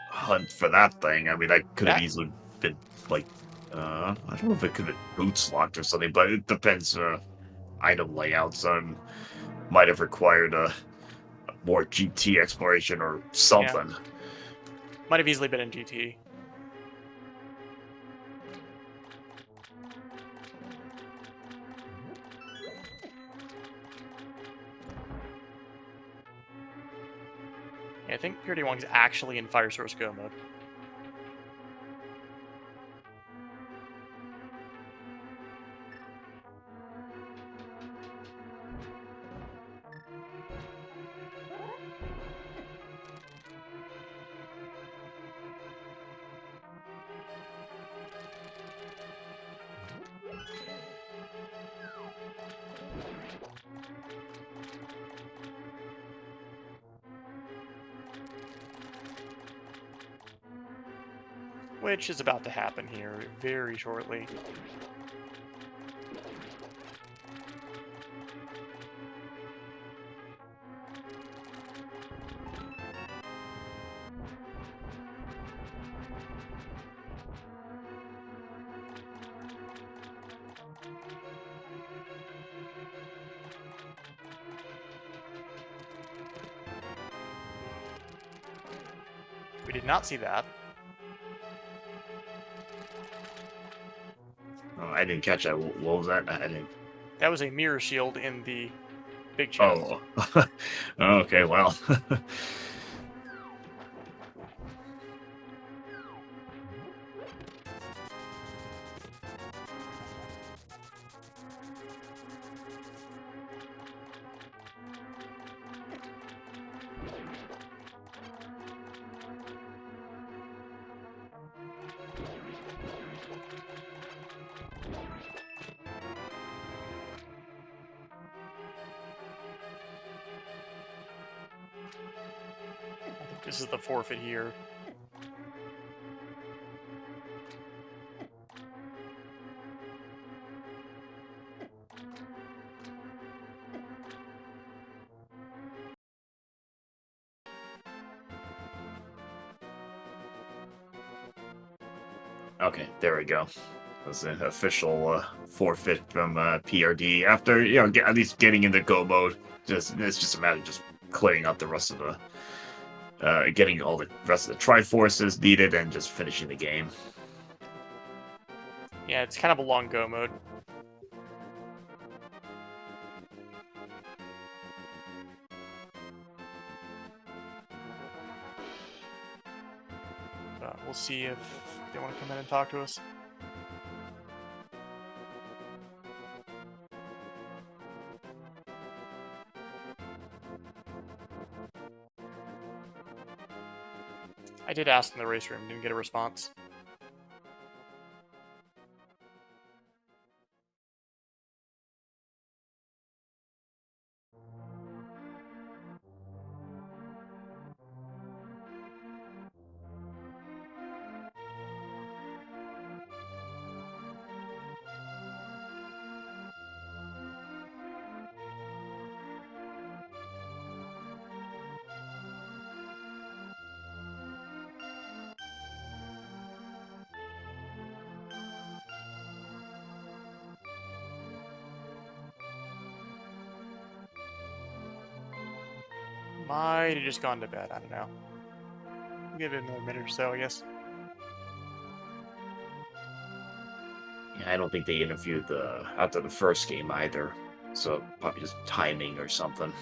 hunt for that thing. I mean, that could have easily been, like, I don't know if it could have been boots locked or something, but it depends item layouts. Might have required a more GT exploration or something. Yeah. Might have easily been in GT. Yeah, I think prdwong is actually in Fire Source Go mode. which is about to happen here very shortly. We did not see that. Oh, I didn't catch that. What was that? I didn't. That was a mirror shield in the big chest. Oh. Okay. Well. I think this is the forfeit here. Okay, there we go. That's an official forfeit from PRD after at least getting into go mode. It's just a matter of just clearing out the rest of the getting all the rest of the Triforces needed and just finishing the game. Yeah, it's kind of a long go mode. But we'll see if they want to come in and talk to us. I did ask in the race room, didn't get a response. Might have just gone to bed, I don't know. We'll give it another minute or so, I guess. Yeah, I don't think they interviewed after the first game either, so probably just timing or something.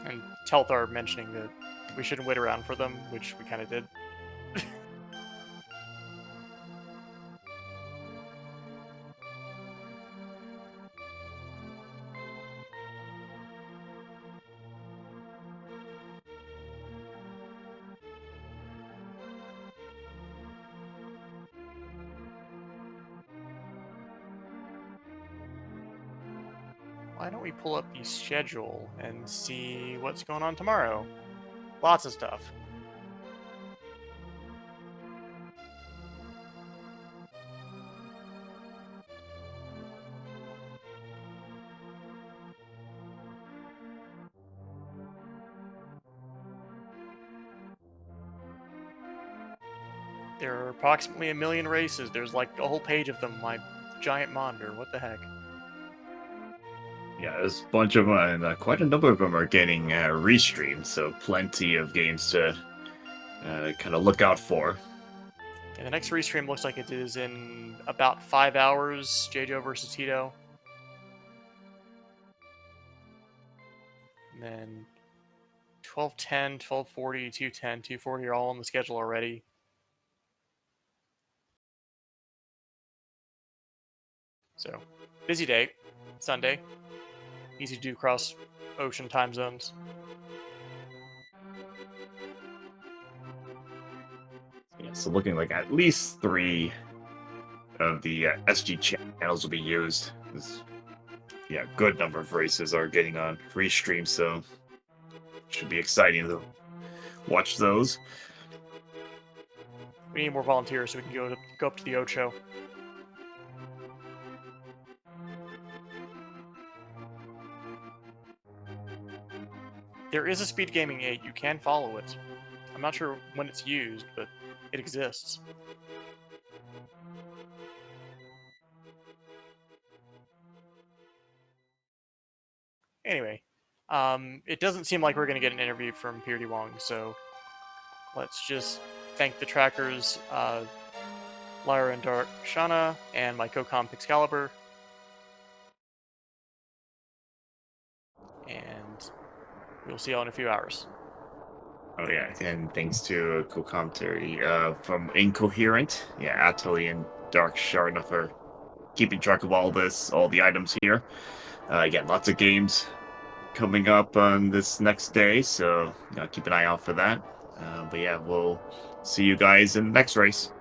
And Telthar mentioning that we shouldn't wait around for them, which we kind of did. Why don't we pull up the schedule and see what's going on tomorrow? Lots of stuff. There are approximately 1 million races. There's like a whole page of them. My giant monitor. What the heck? Yeah, there's a bunch of them, and quite a number of them are getting restreamed, so plenty of games to kind of look out for. And the next restream looks like it is in about 5 hours. JoJo versus Tito. And then 12:10, 12:40, 2:10, 2:40 are all on the schedule already. So, busy day. Sunday. Easy to do across ocean time zones. Yeah, so looking like at least 3 of the SG channels will be used. Yeah, good number of races are getting on restream, so should be exciting to watch those. We need more volunteers so we can go up to the Ocho. There is a SpeedGaming 8. You can follow it. I'm not sure when it's used, but it exists. Anyway, it doesn't seem like we're going to get an interview from prdwong, so let's just thank the trackers, Lyra and Dark Shana, and my co-com Pixcalibur. And we'll see y'all in a few hours. Oh yeah, and thanks to co-commentary from Incoherent, yeah, Atali and Dark Shana for keeping track of all this, all the items here. Again, lots of games coming up on this next day, so keep an eye out for that. But yeah, we'll see you guys in the next race.